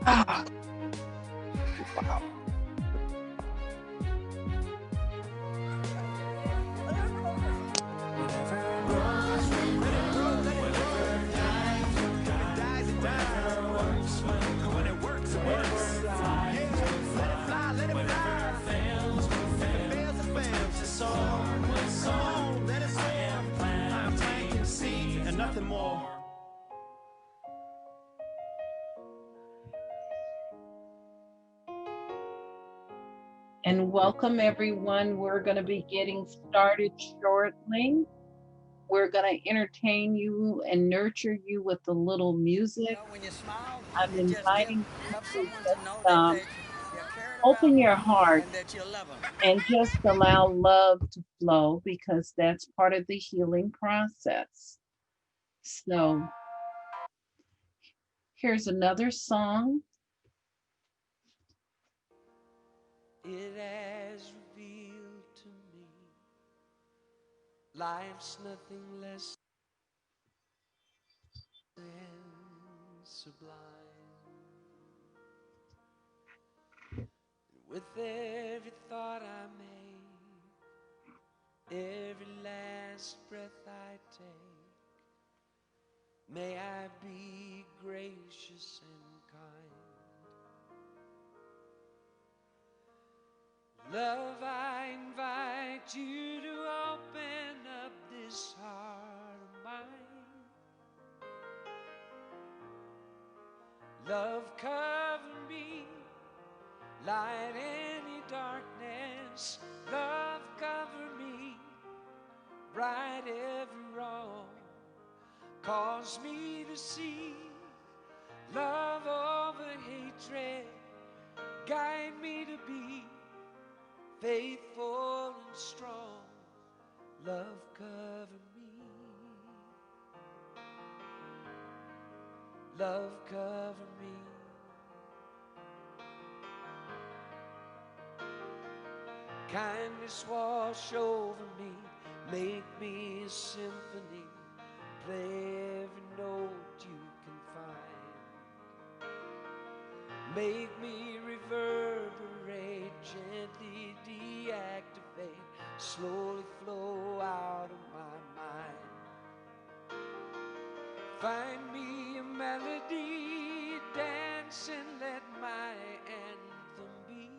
Ah, wow. Nothing more. And welcome everyone. We're going to be getting started shortly. We're going to entertain you and nurture you with a little music. When you smile, I'm it just inviting you helps to someone to know just that you're cared about open your heart and that you love them. and just allow love to flow because that's part of the healing process. So here's another song. It has revealed to me life's nothing less than sublime. With every thought I make, every last breath I take, may I be gracious and kind. Love, I invite you to open up this heart of mine. Love, cover me, light any darkness. Love, cover me, right every wrong. Cause me to see love over hatred. Guide me to be faithful and strong. Love, cover me. Love, cover me. Kindness wash over me, make me a symphony. Play every note you can find. Make me reverberate, gently deactivate, slowly flow out of my mind. Find me a melody, dance and let my anthem be.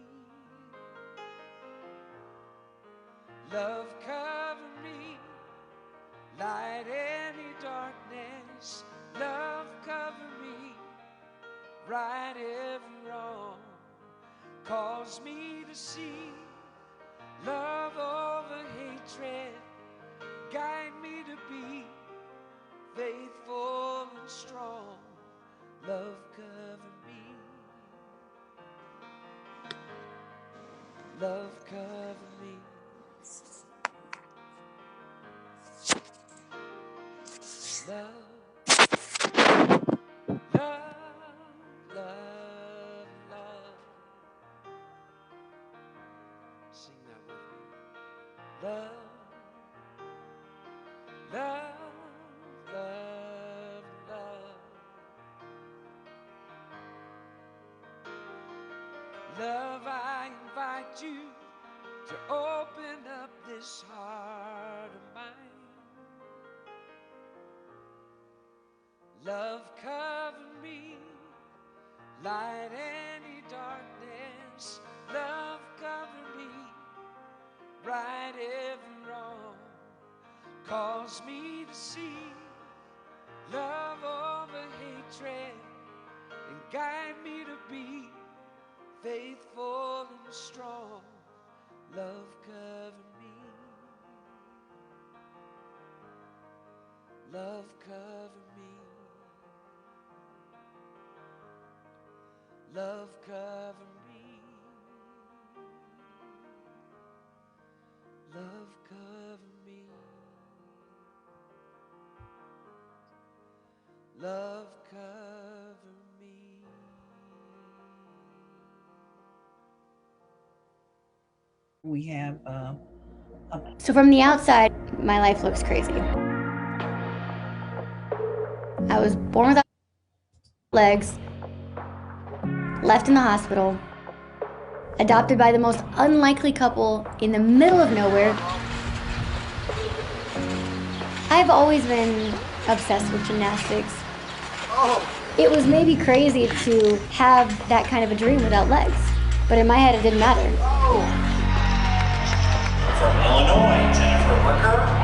Love, cover me, light any darkness. Love, cover me, right every wrong. Cause me to see love over hatred. Guide me to be faithful and strong. Love, cover me. Love, cover me. Love, love, love, love. Sing that with me. Love, love, love, love. Love, I invite you to open up this heart of mine. Love, cover me, light any darkness. Love, cover me, right every wrong. Cause me to see love over hatred and guide me to be faithful and strong. Love, cover me. Love, cover me. Love, cover me. Love, cover me. Love, cover me. We have So from the outside, my life looks crazy. I was born without legs, left in the hospital, adopted by the most unlikely couple in the middle of nowhere. I've always been obsessed with gymnastics. It was maybe crazy to have that kind of a dream without legs, but in my head it didn't matter. From Illinois, Jennifer Worker.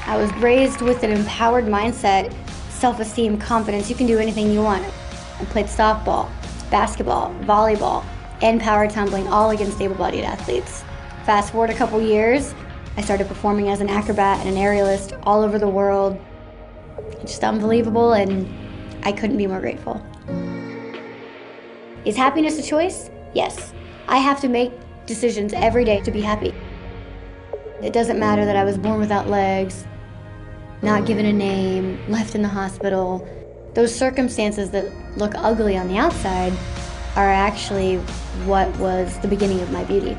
I was raised with an empowered mindset, self-esteem, confidence. You can do anything you want. I played softball, basketball, volleyball, and power tumbling, all against able-bodied athletes. Fast forward a couple years, I started performing as an acrobat and an aerialist all over the world. Just unbelievable, and I couldn't be more grateful. Is happiness a choice? Yes. I have to make decisions every day to be happy. It doesn't matter that I was born without legs, not given a name, left in the hospital. Those circumstances that look ugly on the outside are actually what was the beginning of my beauty.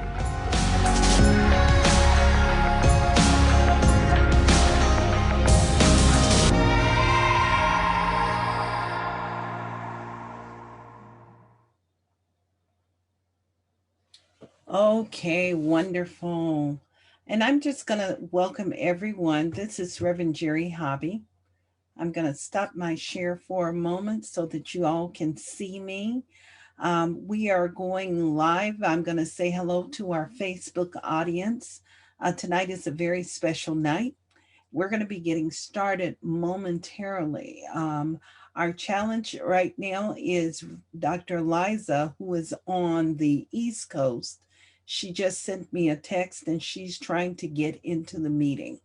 Okay, wonderful. And I'm just going to welcome everyone. This is Reverend Jerry Hobby. I'm going to stop my share for a moment so that you all can see me. We are going live. I'm going to say hello to our Facebook audience. Tonight is a very special night. We're going to be getting started momentarily. Our challenge right now is Dr. Liza, who is on the East Coast. She just sent me a text and she's trying to get into the meeting.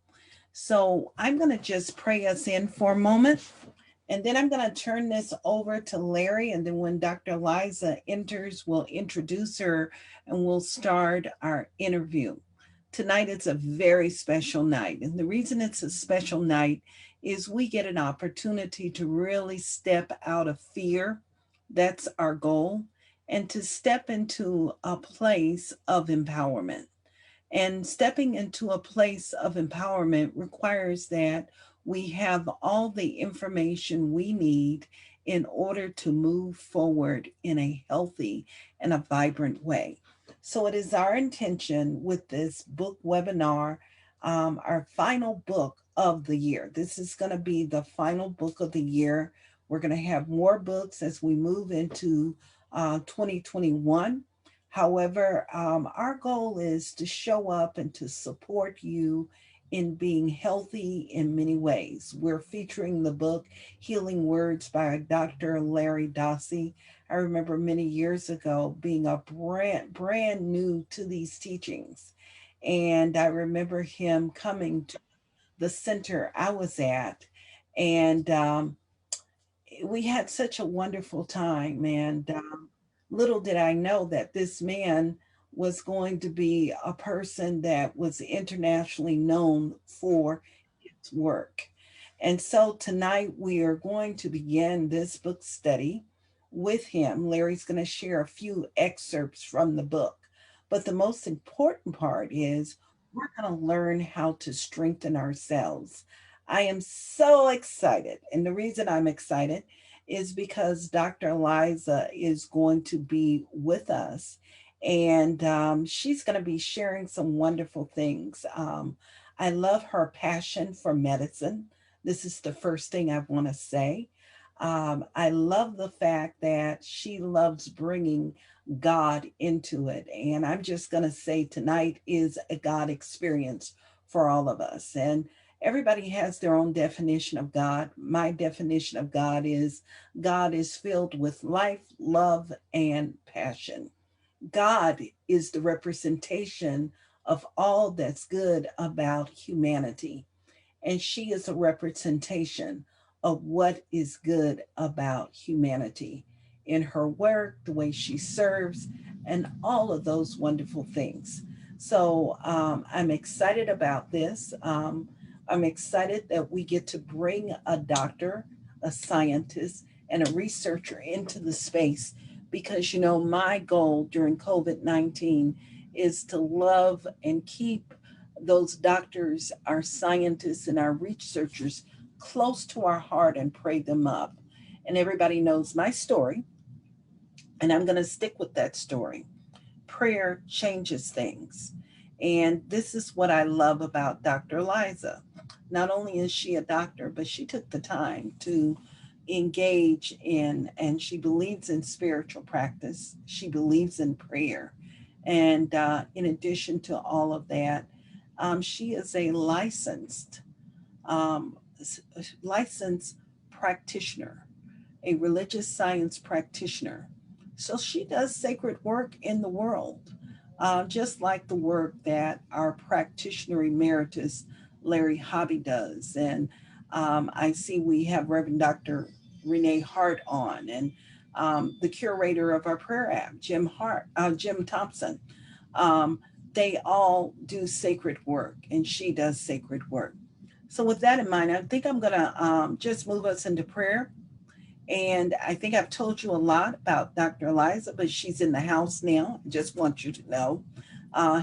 So I'm going to just pray us in for a moment, and then I'm going to turn this over to Larry. And then when Dr. Liza enters, we'll introduce her and we'll start our interview. Tonight is a very special night. And the reason it's a special night is we get an opportunity to really step out of fear. That's our goal. And to step into a place of empowerment. And stepping into a place of empowerment requires that we have all the information we need in order to move forward in a healthy and a vibrant way. So it is our intention with this book webinar, our final book of the year. This is going to be the final book of the year. We're going to have more books as we move into 2021. However, our goal is to show up and to support you in being healthy in many ways. We're featuring the book Healing Words by Dr. Larry Dossey. I remember many years ago being a brand new to these teachings. And I remember him coming to the center I was at, and we had such a wonderful time. And little did I know that this man was going to be a person that was internationally known for his work. And so tonight we are going to begin this book study with him. Larry's going to share a few excerpts from the book. But the most important part is we're going to learn how to strengthen ourselves. I am so excited. And the reason I'm excited is because Dr. Liza is going to be with us, and she's going to be sharing some wonderful things. I love her passion for medicine. This is the first thing I want to say. I love the fact that she loves bringing God into it. And I'm just going to say tonight is a God experience for all of us. And everybody has their own definition of God. My definition of God is filled with life, love, and passion. God is the representation of all that's good about humanity. And she is a representation of what is good about humanity in her work, the way she serves, and all of those wonderful things. So I'm excited about this. I'm excited that we get to bring a doctor, a scientist, and a researcher into the space because, you know, my goal during COVID-19 is to love and keep those doctors, our scientists, and our researchers close to our heart and pray them up. And everybody knows my story, and I'm going to stick with that story. Prayer changes things. And this is what I love about Dr. Eliza. Not only is she a doctor, but she took the time to engage in, and she believes in spiritual practice. She believes in prayer. And in addition to all of that, she is a licensed practitioner, a religious science practitioner. So she does sacred work in the world, just like the work that our practitioner emeritus, Larry Hobby, does. And I see we have Reverend Dr. Renee Hart on, and the curator of our prayer app, Jim Thompson. They all do sacred work, and she does sacred work. So with that in mind, I think I'm going to just move us into prayer. And I think I've told you a lot about Dr. Eliza, but she's in the house now. I just want you to know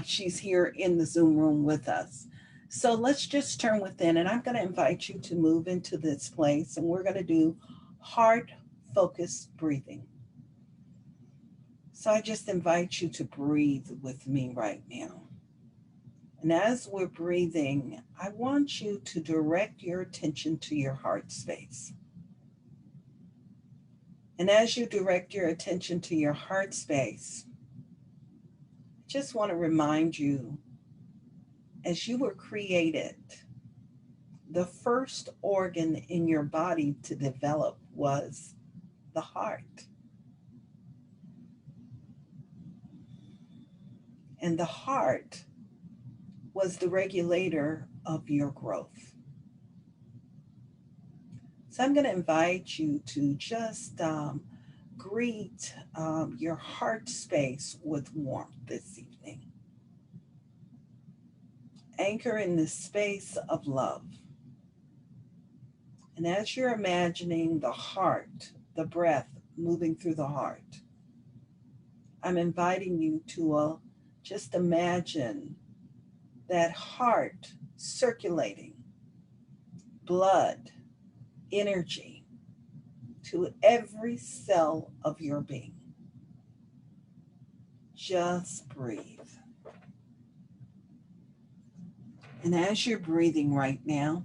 she's here in the Zoom room with us. So let's just turn within, and I'm going to invite you to move into this place, and we're going to do heart-focused breathing. So I just invite you to breathe with me right now. And as we're breathing, I want you to direct your attention to your heart space. And as you direct your attention to your heart space, I just want to remind you, as you were created, the first organ in your body to develop was the heart. And the heart was the regulator of your growth. So I'm going to invite you to just greet your heart space with warmth this evening. Anchor in the space of love. And as you're imagining the heart, the breath moving through the heart, I'm inviting you to just imagine that heart circulating blood, energy to every cell of your being. Just breathe. And as you're breathing right now,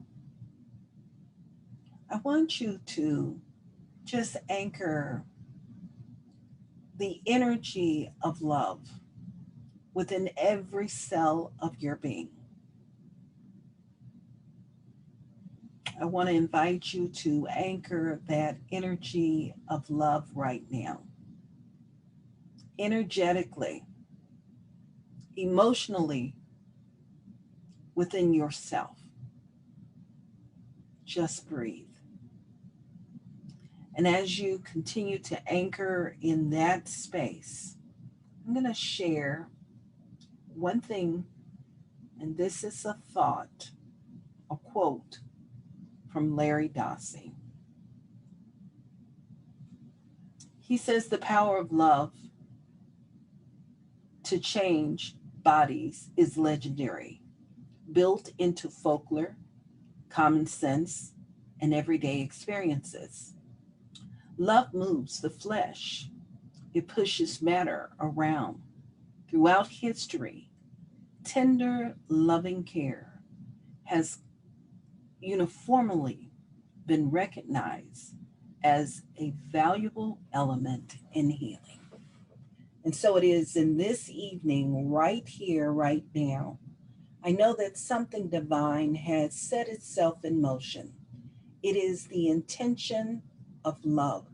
I want you to just anchor the energy of love within every cell of your being. I want to invite you to anchor that energy of love right now. Energetically, emotionally, within yourself. Just breathe. And as you continue to anchor in that space, I'm going to share one thing, and this is a thought, a quote from Larry Dossey. He says, the power of love to change bodies is legendary, built into folklore, common sense, and everyday experiences. Love moves the flesh. It pushes matter around. Throughout history, tender, loving care has uniformly been recognized as a valuable element in healing. And so it is in this evening, right here, right now, I know that something divine has set itself in motion. It is the intention of love.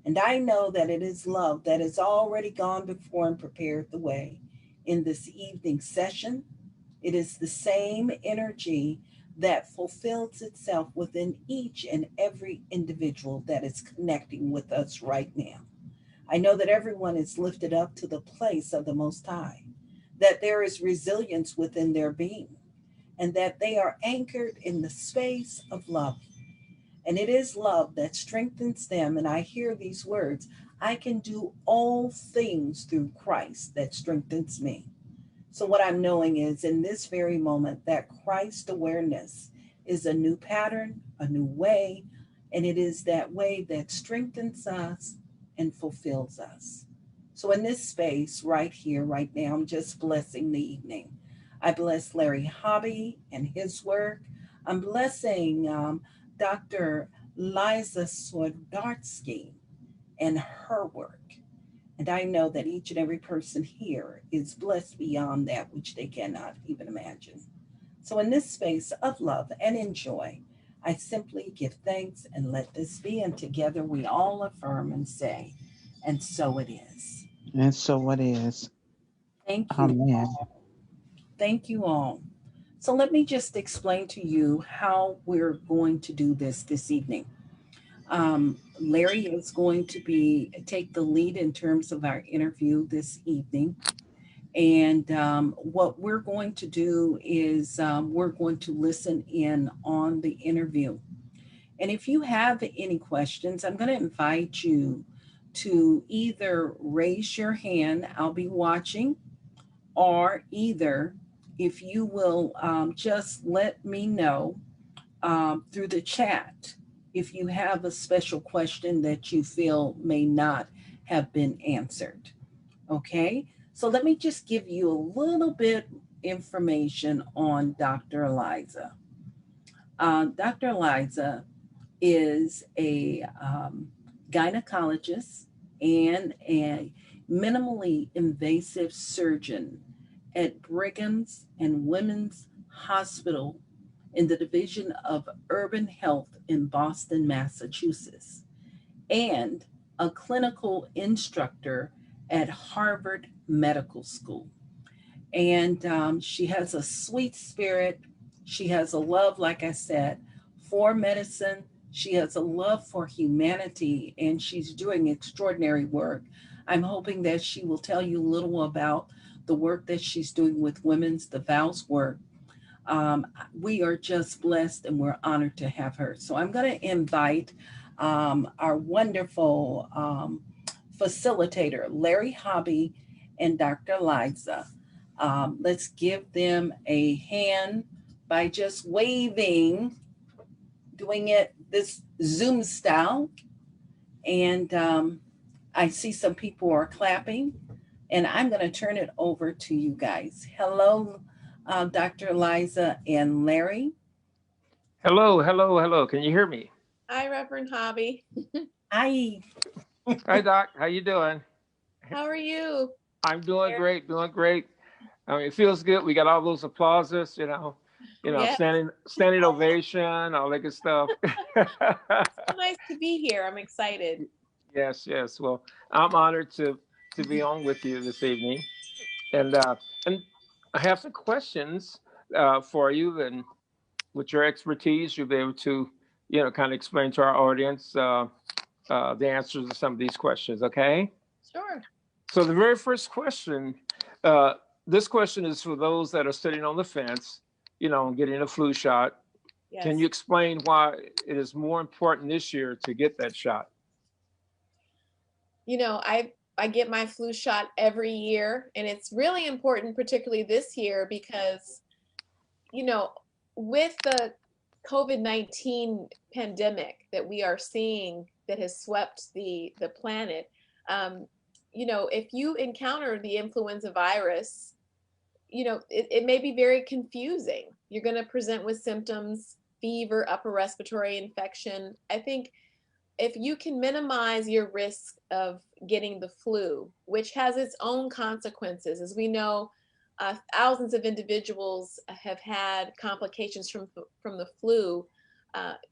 And I know that it is love that has already gone before and prepared the way. In this evening session, it is the same energy that fulfills itself within each and every individual that is connecting with us right now. I know that everyone is lifted up to the place of the Most High, that there is resilience within their being, and that they are anchored in the space of love. And it is love that strengthens them. And I hear these words, I can do all things through Christ that strengthens me. So what I'm knowing is in this very moment that Christ awareness is a new pattern, a new way, and it is that way that strengthens us and fulfills us. So in this space right here, right now, I'm just blessing the evening. I bless Larry Hobby and his work. I'm blessing Dr. Liza Swidarski and her work. And I know that each and every person here is blessed beyond that which they cannot even imagine. So, in this space of love and enjoy, I simply give thanks and let this be. And together we all affirm and say, and so it is. And so it is. Thank you. Amen. Thank you all. So, let me just explain to you how we're going to do this evening. Larry is going to take the lead in terms of our interview this evening. And what we're going to do is we're going to listen in on the interview. And if you have any questions, I'm going to invite you to either raise your hand, I'll be watching, or either if you will just let me know through the chat if you have a special question that you feel may not have been answered. Okay, so let me just give you a little bit information on Dr. Eliza. Dr. Eliza is a gynecologist and a minimally invasive surgeon at Brigham's and Women's Hospital in the Division of Urban Health in Boston, Massachusetts, and a clinical instructor at Harvard Medical School. And she has a sweet spirit. She has a love, like I said, for medicine. She has a love for humanity, and she's doing extraordinary work. I'm hoping that she will tell you a little about the work that she's doing with women's, the vows work. We are just blessed and we're honored to have her. So I'm going to invite our wonderful facilitator, Larry Hobby and Dr. Eliza. Let's give them a hand by just waving, doing it this Zoom style. And I see some people are clapping, and I'm going to turn it over to you guys. Hello, Dr. Eliza and Larry. Hello, hello, hello. Can you hear me? Hi, Reverend Hobby. Hi. Hi, Doc. How you doing? How are you? I'm doing great, doing great. I mean, it feels good. We got all those applauses, Yes. standing ovation, all that good stuff. So nice to be here. I'm excited. Yes, yes. Well, I'm honored to be on with you this evening, and I have some questions for you, and with your expertise, you'll be able to, kind of explain to our audience the answers to some of these questions. Okay. Sure. So the very first question, this question is for those that are sitting on the fence, getting a flu shot. Yes. Can you explain why it is more important this year to get that shot? I get my flu shot every year, and it's really important, particularly this year, because, with the COVID-19 pandemic that we are seeing that has swept the planet, if you encounter the influenza virus, it may be very confusing. You're going to present with symptoms, fever, upper respiratory infection. I think if you can minimize your risk of getting the flu, which has its own consequences, as we know, thousands of individuals have had complications from the flu,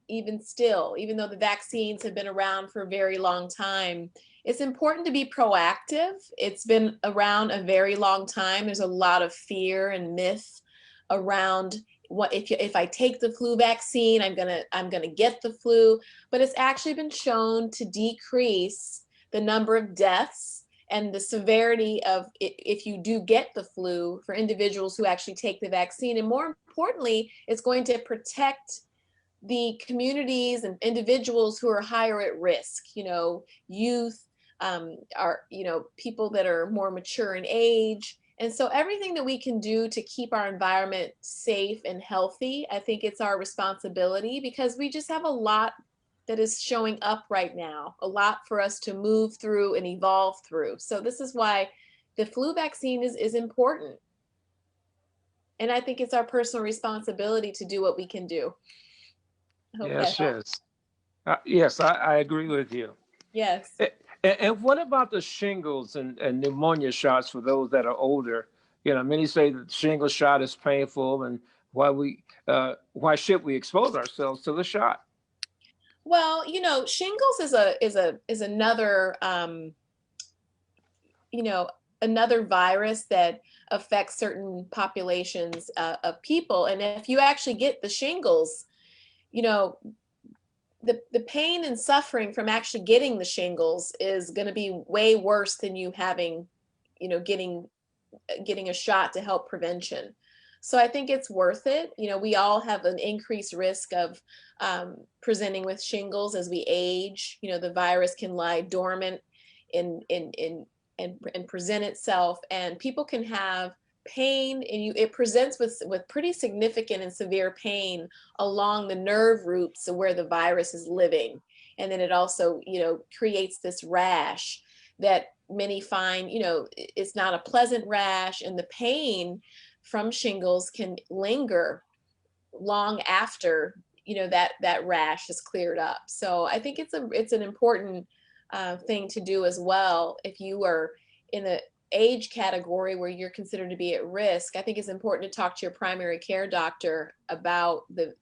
even though the vaccines have been around for a very long time. It's important to be proactive. It's been around a very long time. There's a lot of fear and myth around what if I take the flu vaccine, I'm gonna get the flu. But it's actually been shown to decrease the number of deaths and the severity of if you do get the flu for individuals who actually take the vaccine. And more importantly, it's going to protect the communities and individuals who are higher at risk, youth, are people that are more mature in age, And so everything that we can do to keep our environment safe and healthy, I think it's our responsibility, because we just have a lot that is showing up right now, a lot for us to move through and evolve through. So this is why the flu vaccine is important. And I think it's our personal responsibility to do what we can do. I hope that Yes, helps. yes. Yes, I agree with you. Yes. And what about the shingles and pneumonia shots for those that are older? You know, many say that the shingle shot is painful, and why should we expose ourselves to the shot? Well, you know, shingles is another you know, another virus that affects certain populations of people. And if you actually get the shingles, you know, the pain and suffering from actually getting the shingles is going to be way worse than you having, you know, getting a shot to help prevention. So I think it's worth it. You know, we all have an increased risk of presenting with shingles as we age. You know, the virus can lie dormant and present itself, and people can have pain, and it presents with pretty significant and severe pain along the nerve roots of where the virus is living. And then it also, you know, creates this rash that many find, you know, it's not a pleasant rash, and the pain from shingles can linger long after, you know, that rash is cleared up. So I think it's an important thing to do as well. If you are in the age category where you're considered to be at risk, I think it's important to talk to your primary care doctor about the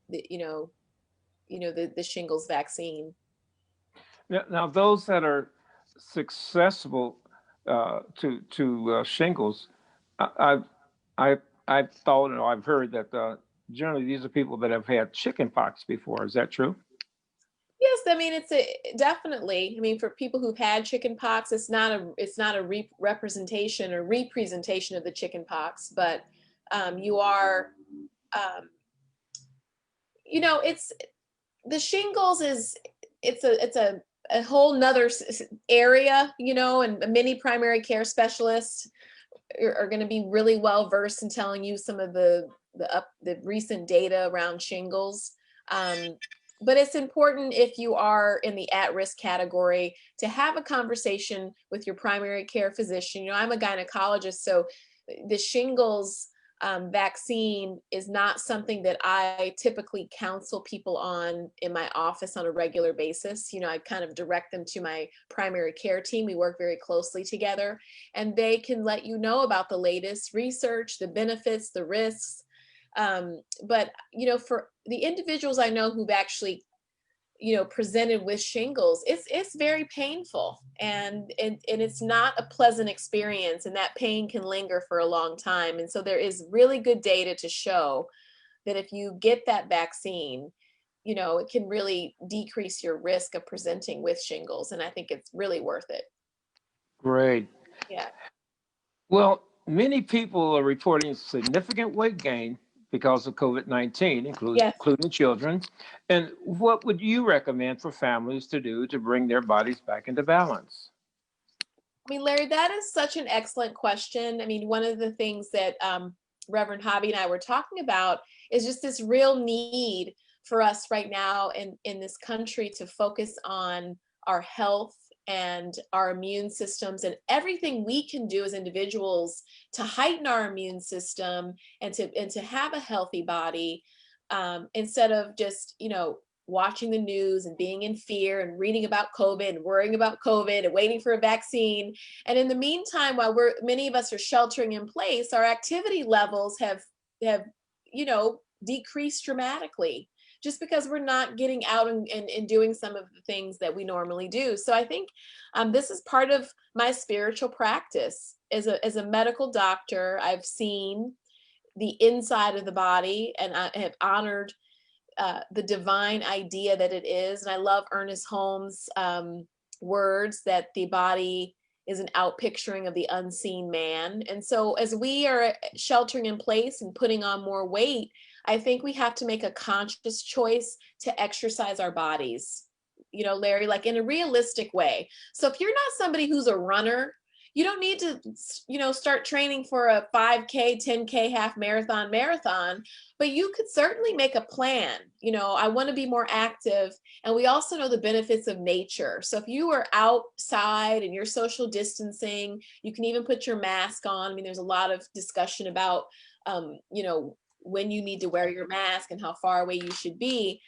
shingles vaccine. Now those that are successful to shingles, I've thought, and I've heard that generally these are people that have had chickenpox before. Is that true? Yes, I mean definitely. I mean, for people who've had chickenpox, it's not a representation or representation of the chickenpox, but you are, you know, it's the shingles it's a whole nother area, you know, and many primary care specialists are going to be really well versed in telling you some of the recent data around shingles. But it's important, if you are in the at-risk category, to have a conversation with your primary care physician. You know, I'm a gynecologist, so the shingles vaccine is not something that I typically counsel people on in my office on a regular basis. You know, I kind of direct them to my primary care team. We work very closely together, and they can let you know about the latest research, the benefits, the risks. But, you know, for the individuals I know who've actually, you know, presented with shingles, it's very painful, and it's not a pleasant experience, and that pain can linger for a long time. And so there is really good data to show that if you get that vaccine, you know, it can really decrease your risk of presenting with shingles. And I think it's really worth it. Great. Yeah. Well, many people are reporting significant weight gain because of COVID-19, including children. And what would you recommend for families to do to bring their bodies back into balance? I mean, Larry, that is such an excellent question. I mean, one of the things that Reverend Hobby and I were talking about is just this real need for us right now in this country to focus on our health and our immune systems, and everything we can do as individuals to heighten our immune system and to have a healthy body, instead of just, you know, watching the news and being in fear and reading about COVID and worrying about COVID and waiting for a vaccine. And in the meantime, while many of us are sheltering in place, our activity levels have you know, decreased dramatically, just because we're not getting out and doing some of the things that we normally do. So I think this is part of my spiritual practice. As a medical doctor, I've seen the inside of the body, and I have honored the divine idea that it is. And I love Ernest Holmes' words that the body is an outpicturing of the unseen man. And so as we are sheltering in place and putting on more weight, I think we have to make a conscious choice to exercise our bodies, you know, Larry, like in a realistic way. So if you're not somebody who's a runner, you don't need to, start training for a 5K, 10K, half marathon, but you could certainly make a plan. I want to be more active. And we also know the benefits of nature. So if you are outside and you're social distancing, you can even put your mask on. I mean, there's a lot of discussion about, when you need to wear your mask and how far away you should be.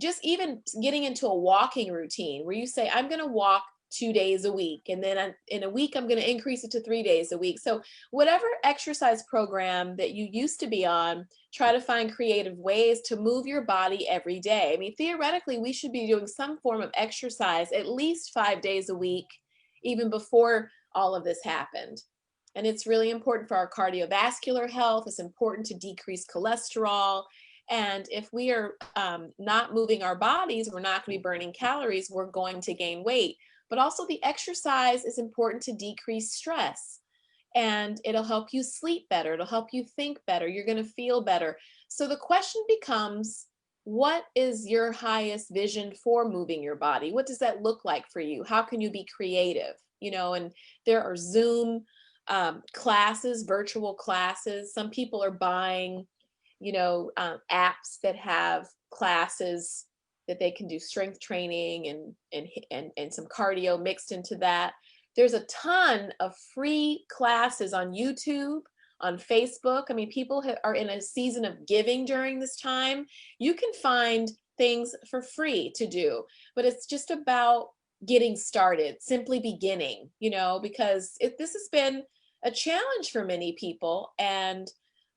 Just even getting into a walking routine where you say, I'm going to walk 2 days a week. And then in a week, I'm going to increase it to 3 days a week. So whatever exercise program that you used to be on, try to find creative ways to move your body every day. I mean, theoretically, we should be doing some form of exercise at least 5 days a week, even before all of this happened. And it's really important for our cardiovascular health. It's important to decrease cholesterol. And if we are not moving our bodies, we're not going to be burning calories, we're going to gain weight. But also the exercise is important to decrease stress, and it'll help you sleep better. It'll help you think better. You're going to feel better. So the question becomes, what is your highest vision for moving your body? What does that look like for you? How can you be creative? And there are Zoom classes, virtual classes. Some people are buying, apps that have classes that they can do strength training and some cardio mixed into that. There's a ton of free classes on YouTube, on Facebook. I mean, people are in a season of giving during this time. You can find things for free to do, but it's just about getting started, simply beginning, because this has been a challenge for many people. And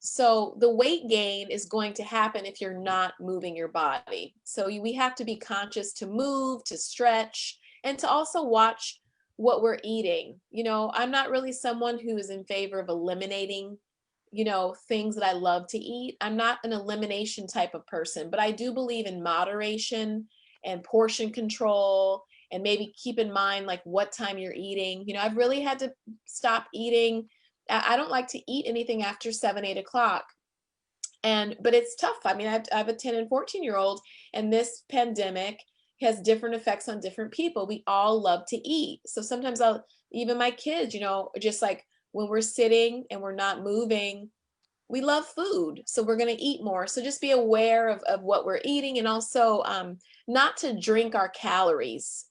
so the weight gain is going to happen if you're not moving your body. So we have to be conscious to move, to stretch, and to also watch what we're eating. I'm not really someone who is in favor of eliminating, things that I love to eat. I'm not an elimination type of person, but I do believe in moderation and portion control, and maybe keep in mind like what time you're eating. I've really had to stop eating. I don't like to eat anything after 7, 8 o'clock. But it's tough. I mean, I have a 10 and 14-year-old, and this pandemic has different effects on different people. We all love to eat. So sometimes even my kids, just like when we're sitting and we're not moving, we love food. So we're going to eat more. So just be aware of what we're eating, and also not to drink our calories.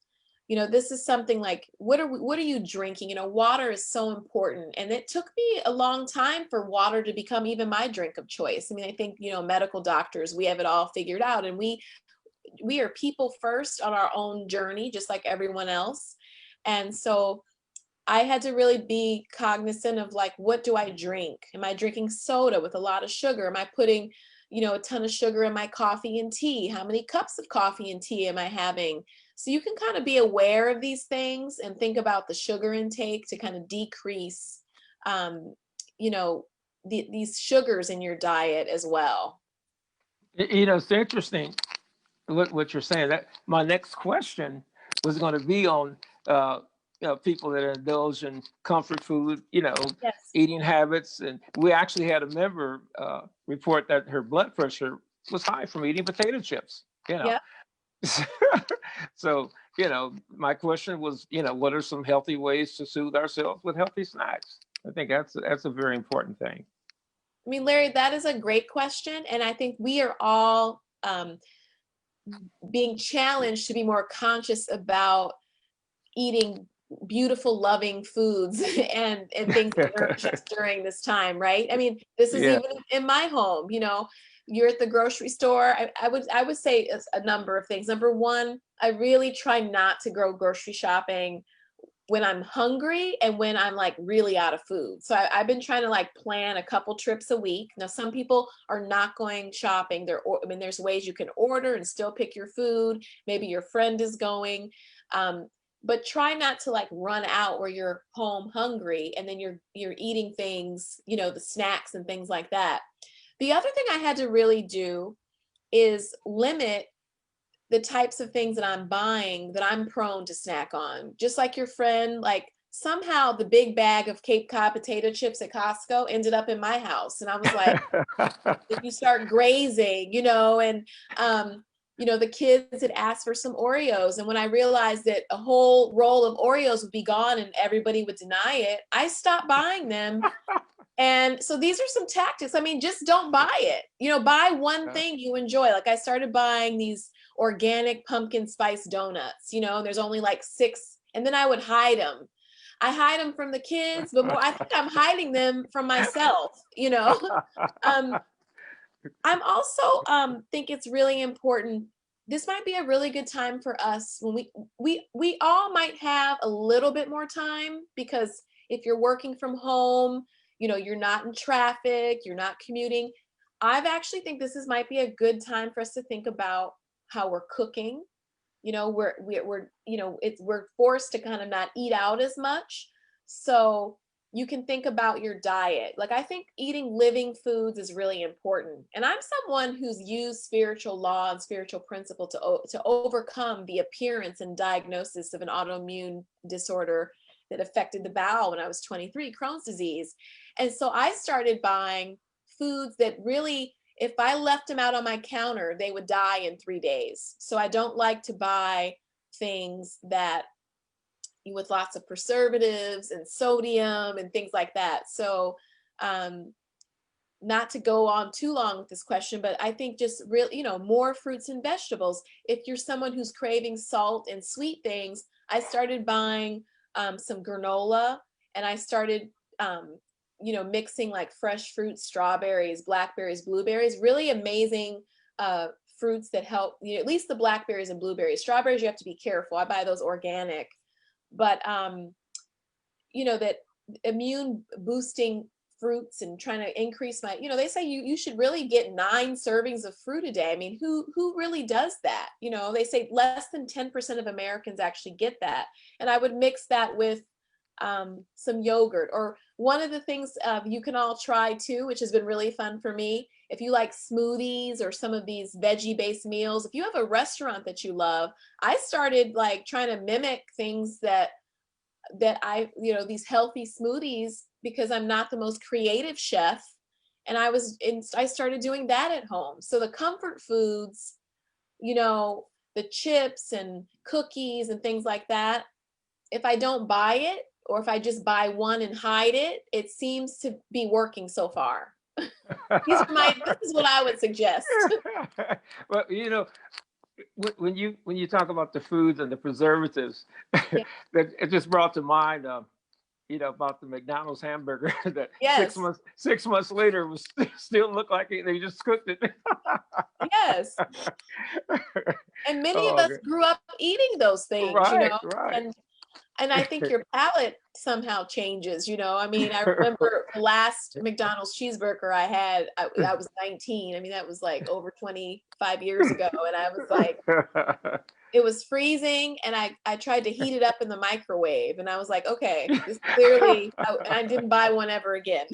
This is something like, what are you drinking? Water is so important. And it took me a long time for water to become even my drink of choice. I mean, I think, medical doctors, we have it all figured out, and we are people first on our own journey, just like everyone else. And so I had to really be cognizant of like, what do I drink? Am I drinking soda with a lot of sugar? Am I putting, a ton of sugar in my coffee and tea? How many cups of coffee and tea am I having? So you can kind of be aware of these things and think about the sugar intake to kind of decrease, these sugars in your diet as well. It's interesting what you're saying. That my next question was going to be on, people that indulge in comfort food, Yes. eating habits. And we actually had a member report that her blood pressure was high from eating potato chips, Yep. So, my question was, what are some healthy ways to soothe ourselves with healthy snacks? I think that's a very important thing. I mean, Larry, that is a great question. And I think we are all being challenged to be more conscious about eating beautiful, loving foods and things that nourish us during this time, right? I mean, this is even in my home, you're at the grocery store. I would say a number of things. Number one, I really try not to go grocery shopping when I'm hungry and when I'm like really out of food. So I've been trying to like plan a couple trips a week. Now, some people are not going shopping. There's ways you can order and still pick your food. Maybe your friend is going. But try not to like run out where you're home hungry and then you're eating things, the snacks and things like that. The other thing I had to really do is limit the types of things that I'm buying that I'm prone to snack on. Just like your friend, like somehow the big bag of Cape Cod potato chips at Costco ended up in my house. And I was like, if you start grazing, and you know, the kids had asked for some Oreos. And when I realized that a whole roll of Oreos would be gone and everybody would deny it, I stopped buying them. And so these are some tactics. I mean, just don't buy it. You know, buy one thing you enjoy. Like I started buying these organic pumpkin spice donuts, you know, and there's only like 6, and then I would hide them. I hide them from the kids, but more, I think I'm hiding them from myself, you know. I'm also think it's really important. This might be a really good time for us when we all might have a little bit more time, because if you're working from home, you know, you're not in traffic, you're not commuting. I've actually think this might be a good time for us to think about how we're cooking. You know, we're you know, we're forced to kind of not eat out as much. So you can think about your diet. Like I think eating living foods is really important. And I'm someone who's used spiritual law and spiritual principle to overcome the appearance and diagnosis of an autoimmune disorder that affected the bowel when I was 23, Crohn's disease. And so I started buying foods that really, if I left them out on my counter, they would die in 3 days. So I don't like to buy things that with lots of preservatives and sodium and things like that. So not to go on too long with this question, but I think just really, you know, more fruits and vegetables. If you're someone who's craving salt and sweet things, I started buying some granola, and I started, you know, mixing like fresh fruits, strawberries, blackberries, blueberries, really amazing fruits that help, you know, at least the blackberries and blueberries. Strawberries, you have to be careful. I buy those organic, but, you know, that immune boosting fruits and trying to increase my, you know, they say you should really get 9 servings of fruit a day. I mean, who really does that? You know, they say less than 10% of Americans actually get that. And I would mix that with some yogurt. Or one of the things you can all try too, which has been really fun for me, if you like smoothies or some of these veggie based meals, if you have a restaurant that you love, I started like trying to mimic things that I, you know, these healthy smoothies, because I'm not the most creative chef. And I started doing that at home. So the comfort foods, you know, the chips and cookies and things like that, if I don't buy it, or if I just buy one and hide it, it seems to be working so far. This is what I would suggest. Well, you know, when you talk about the foods and the preservatives, Yeah. that it just brought to mind, you know, about the McDonald's hamburger that Yes. 6 months later was still looked like they just cooked it. Yes. And many of us grew up eating those things, you Right, know, right. and I think your palate somehow changes, you know. I mean, I remember the last McDonald's cheeseburger I had, I was 19. I mean, that was like over 25 years ago. And I was like, it was freezing, and I tried to heat it up in the microwave, and I was like, okay, this clearly, and I didn't buy one ever again.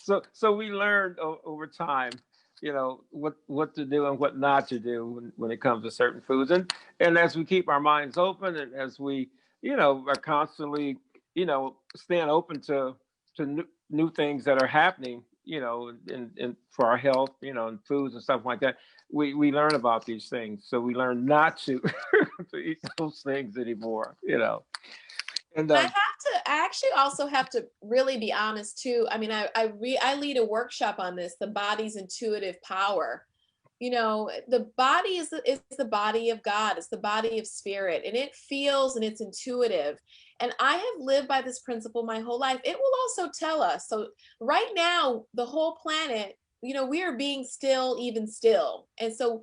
So we learned over time, you know, what to do and what not to do when it comes to certain foods, and as we keep our minds open, and as we, you know, are constantly, you know, staying open to new things that are happening, you know, in for our health, you know, and foods and stuff like that, we learn about these things. So we learn not to to eat those things anymore, you know. And I actually also have to really be honest too. I mean, I lead a workshop on this, the body's intuitive power. You know, the body is the body of God. It's the body of spirit, and it feels and it's intuitive. And I have lived by this principle my whole life. It will also tell us. So right now, the whole planet, you know, we are being still, even still. And so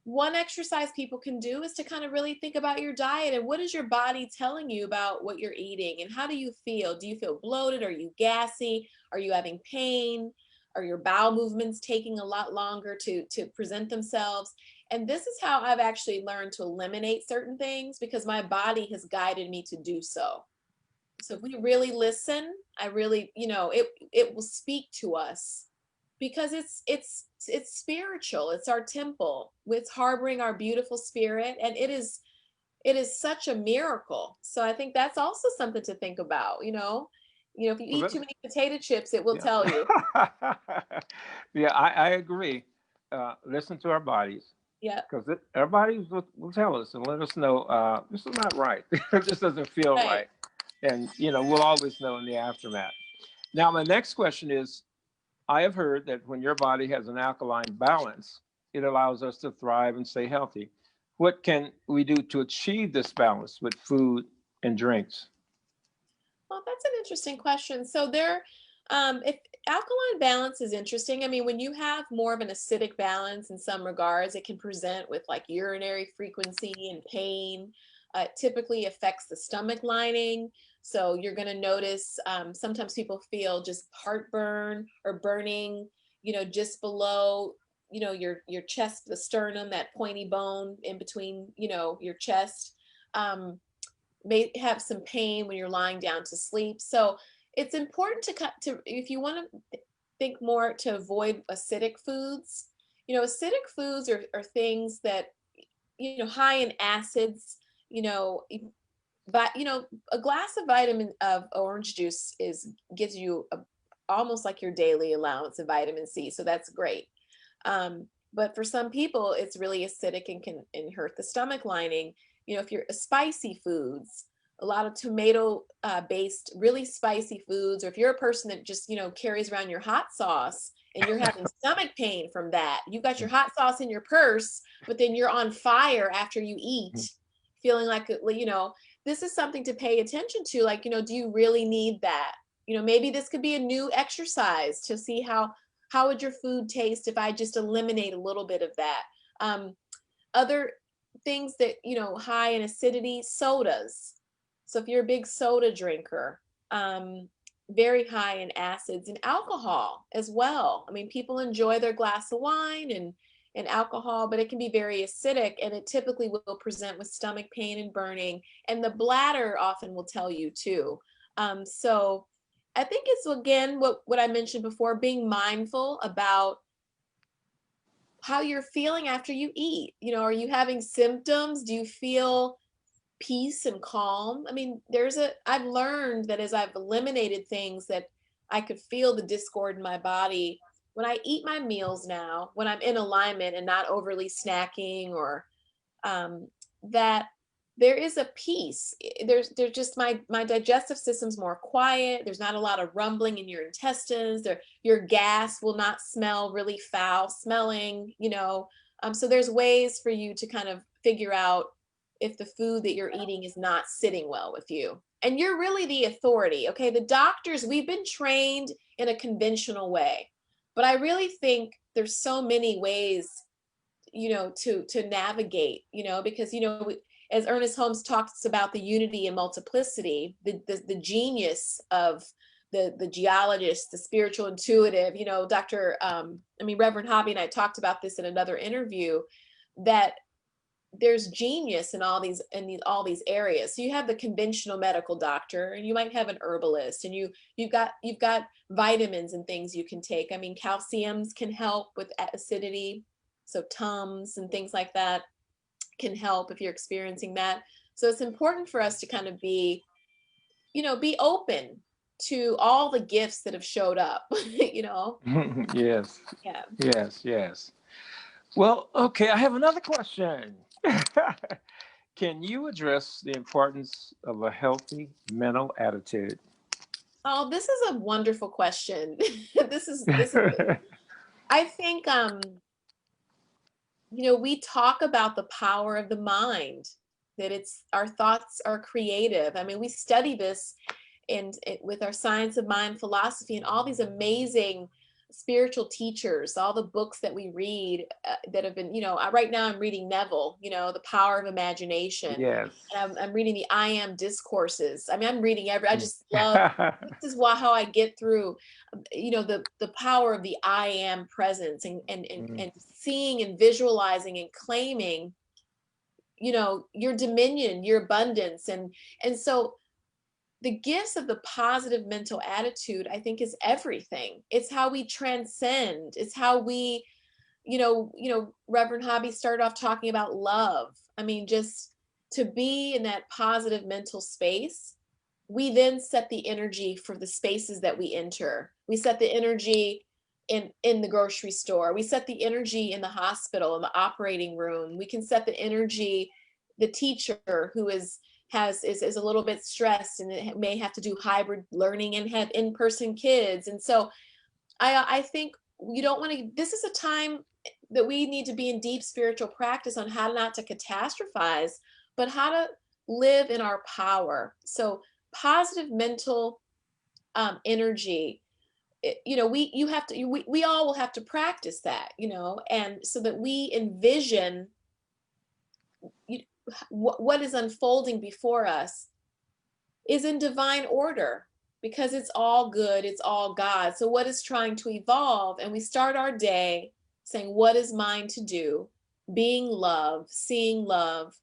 one exercise people can do is to kind of really think about your diet and what is your body telling you about what you're eating, and how do you feel? Do you feel bloated? Are you gassy? Are you having pain? Are your bowel movements taking a lot longer to present themselves? And this is how I've actually learned to eliminate certain things, because my body has guided me to do so. So if we really listen, I really, you know, it will speak to us, because it's spiritual. It's our temple. It's harboring our beautiful spirit, and it is such a miracle. So I think that's also something to think about. You know, if you eat too many potato chips, it will tell you. Yeah, I agree. listen to our bodies, Yeah. because our bodies will tell us and let us know this is not right. This doesn't feel Right. right. And, we'll always know in the aftermath. Now, my next question is, I have heard that when your body has an alkaline balance, it allows us to thrive and stay healthy. What can we do to achieve this balance with food and drinks? Well, that's an interesting question. So if alkaline balance is interesting, I mean, when you have more of an acidic balance in some regards, it can present with like urinary frequency and pain. It typically affects the stomach lining. So you're going to notice sometimes people feel just heartburn or burning, just below, your chest, the sternum, that pointy bone in between, your chest. May have some pain when you're lying down to sleep. So it's important to if you want to think more to avoid acidic foods. Acidic foods are things that, high in acids, but a glass of orange juice gives you almost like your daily allowance of vitamin C. So that's great. But for some people, it's really acidic and can hurt the stomach lining. If you're spicy foods, a lot of tomato based, really spicy foods, or if you're a person that just, carries around your hot sauce and you're having stomach pain from that, you got your hot sauce in your purse, but then you're on fire after you eat, feeling like, this is something to pay attention to. Like, do you really need that? Maybe this could be a new exercise to see how would your food taste if I just eliminate a little bit of that. Other things that, high in acidity, sodas. So if you're a big soda drinker, very high in acids, and alcohol as well. I mean, people enjoy their glass of wine and alcohol, but it can be very acidic, and it typically will present with stomach pain and burning, and the bladder often will tell you too. So I think it's, again, what I mentioned before, being mindful about how you're feeling after you eat. Are you having symptoms? Do you feel peace and calm? I mean, I've learned that as I've eliminated things, that I could feel the discord in my body when I eat my meals now, when I'm in alignment and not overly snacking, or that there is a peace. There's just my digestive system's more quiet. There's not a lot of rumbling in your intestines. Your gas will not smell really foul smelling, so there's ways for you to kind of figure out if the food that you're eating is not sitting well with you. And you're really the authority. Okay. The doctors, we've been trained in a conventional way, but I really think there's so many ways, to navigate, because, as Ernest Holmes talks about the unity and multiplicity, the genius of the geologist, the spiritual intuitive, Reverend Hobby and I talked about this in another interview, that there's genius in all these areas. So you have the conventional medical doctor, and you might have an herbalist, and you've got vitamins and things you can take. I mean, calciums can help with acidity. So Tums and things like that can help if you're experiencing that. So it's important for us to kind of be open to all the gifts that have showed up, Yes. Yeah. Yes. Well, okay, I have another question. Can you address the importance of a healthy mental attitude? Oh, this is a wonderful question. This is I think, we talk about the power of the mind, that our thoughts are creative. I mean, we study this with our science of mind philosophy, and all these amazing spiritual teachers, all the books that we read that have been, right now I'm reading Neville, The Power of Imagination. Yes. And I'm reading the I Am discourses. I mean, I'm reading I just love, this is how I get through, the power of the I Am presence, and seeing and visualizing and claiming, your dominion, your abundance. And so the gifts of the positive mental attitude, I think, is everything. It's how we transcend. It's how we, Reverend Hobby started off talking about love. I mean, just to be in that positive mental space, we then set the energy for the spaces that we enter. We set the energy in the grocery store. We set the energy in the hospital, in the operating room. We can set the energy, the teacher who is a little bit stressed and may have to do hybrid learning and have in-person kids. And so I think you don't want to, this is a time that we need to be in deep spiritual practice on how not to catastrophize, but how to live in our power. So positive mental energy, we all will have to practice that, and so that we envision what is unfolding before us is in divine order, because it's all good, it's all God. So what is trying to evolve? And we start our day saying, what is mine to do? Being love, seeing love.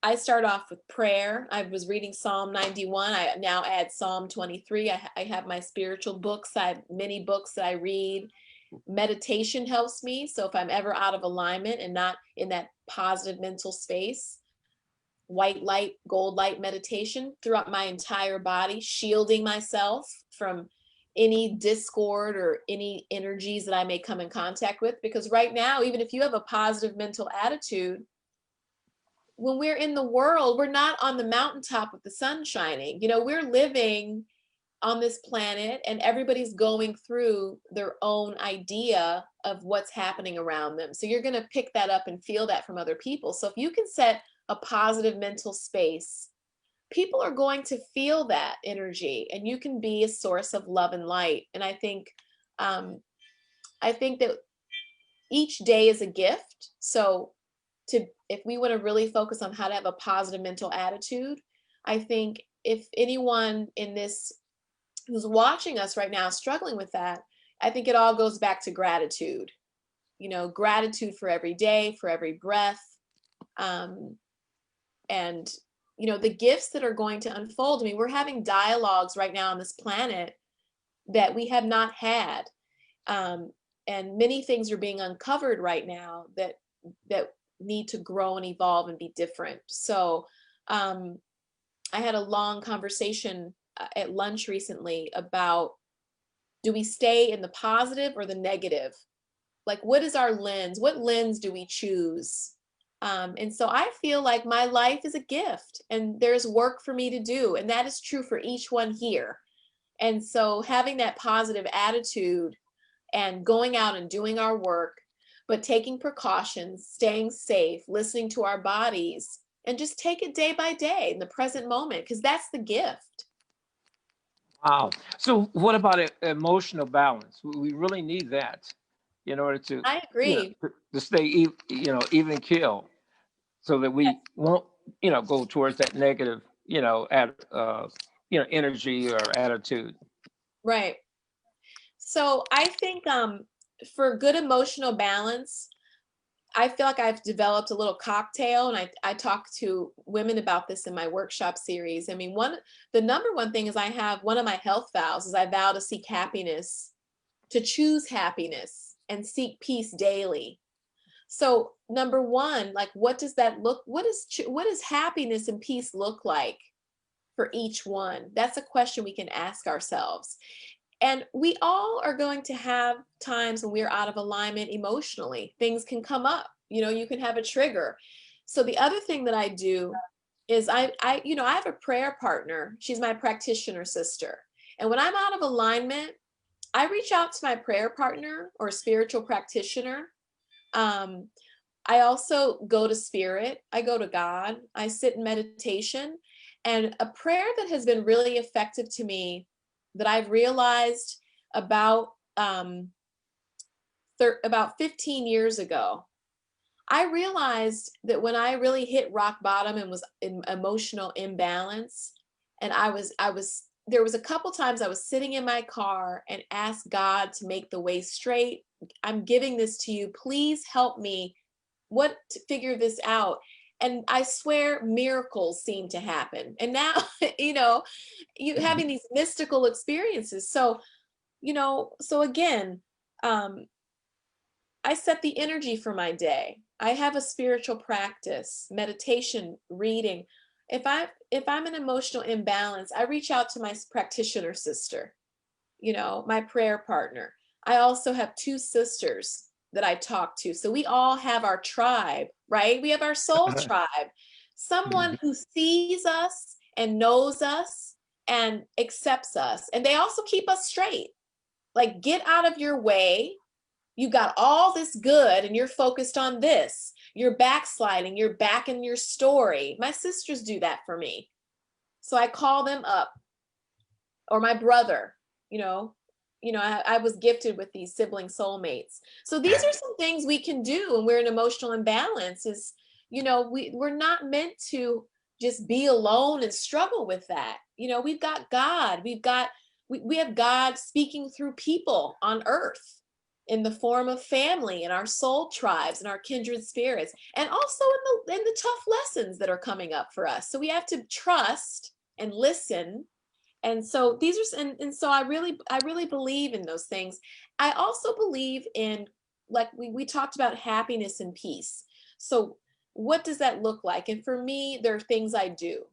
I start off with prayer. I was reading Psalm 91. I now add Psalm 23. I have my spiritual books. I have many books that I read. Meditation helps me. So if I'm ever out of alignment and not in that positive mental space, white light, gold light meditation throughout my entire body, shielding myself from any discord or any energies that I may come in contact with. Because right now, even if you have a positive mental attitude, when we're in the world, we're not on the mountaintop with the sun shining. We're living on this planet and everybody's going through their own idea of what's happening around them. So you're going to pick that up and feel that from other people. So if you can set a positive mental space, people are going to feel that energy, and you can be a source of love and light. And I think that each day is a gift. So if we want to really focus on how to have a positive mental attitude, I think if anyone in this who's watching us right now is struggling with that, I think it all goes back to gratitude. Gratitude for every day, for every breath, and the gifts that are going to unfold. I mean, we're having dialogues right now on this planet that we have not had, and many things are being uncovered right now that need to grow and evolve and be different. So I had a long conversation at lunch recently about, do we stay in the positive or the negative? Like, what is our lens? What lens do we choose? And so I feel like my life is a gift and there's work for me to do. And that is true for each one here. And so having that positive attitude and going out and doing our work, but taking precautions, staying safe, listening to our bodies, and just take it day by day in the present moment, because that's the gift. Wow. So what about emotional balance? We really need that in order to, I agree. to stay, even keel, so that we won't, go towards that negative, energy or attitude. Right. So I think for good emotional balance, I feel like I've developed a little cocktail, and I talk to women about this in my workshop series. I mean, the number one thing is I have one of my health vows is I vow to seek happiness, to choose happiness and seek peace daily. So number one, like, what does happiness and peace look like for each one? That's a question we can ask ourselves. And we all are going to have times when we're out of alignment emotionally. Things can come up, you can have a trigger. So the other thing that I do is I have a prayer partner. She's my practitioner sister. And when I'm out of alignment, I reach out to my prayer partner or spiritual practitioner. I also go to spirit. I go to God. I sit in meditation. And a prayer that has been really effective to me, that I've realized about 15 years ago, I realized that when I really hit rock bottom and was in emotional imbalance, and there was a couple times I was sitting in my car and asked God to make the way straight. I'm giving this to you. Please help me to figure this out. And I swear miracles seem to happen. And now, you having these mystical experiences. So, so again, I set the energy for my day. I have a spiritual practice, meditation, reading. If I'm in emotional imbalance, I reach out to my practitioner sister. my prayer partner. I also have 2 sisters that I talk to. So we all have our tribe, right? We have our soul tribe, someone who sees us and knows us and accepts us. And they also keep us straight. Like, get out of your way. You got all this good and you're focused on this. You're backsliding. You're back in your story. My sisters do that for me. So I call them up. Or my brother, I was gifted with these sibling soulmates. So these are some things we can do when we're in emotional imbalance is, we're not meant to just be alone and struggle with that. We've got God. We have God speaking through people on earth in the form of family and our soul tribes and our kindred spirits, and also in the tough lessons that are coming up for us. So we have to trust and listen. And so these are, and so I really believe in those things. I also believe in, like we talked about, happiness and peace. So what does that look like? And for me, there are things I do,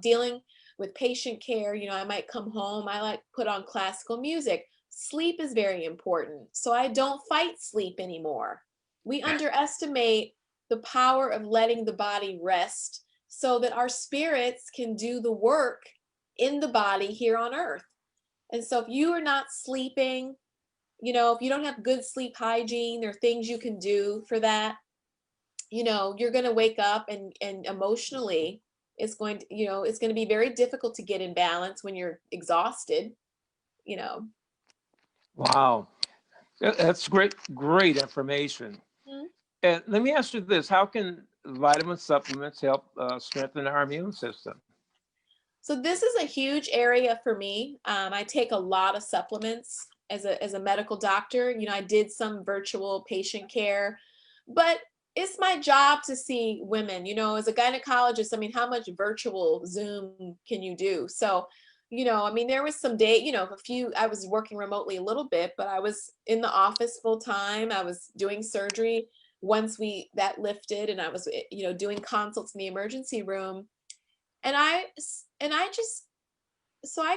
dealing with patient care. I might come home, I like put on classical music. Sleep is very important. So I don't fight sleep anymore. We underestimate the power of letting the body rest so that our spirits can do the work in the body here on earth. And so if you are not sleeping, if you don't have good sleep hygiene, there are things you can do for that. You're going to wake up and emotionally it's going to be very difficult to get in balance when you're exhausted. Wow. That's great information. Mm-hmm. And let me ask you this, how can vitamin supplements help strengthen our immune system? So this is a huge area for me. I take a lot of supplements as a medical doctor. I did some virtual patient care, but it's my job to see women, as a gynecologist. How much virtual Zoom can you do? So, there was some day, I was working remotely a little bit, but I was in the office full time. I was doing surgery once that lifted, and I was, doing consults in the emergency room. And I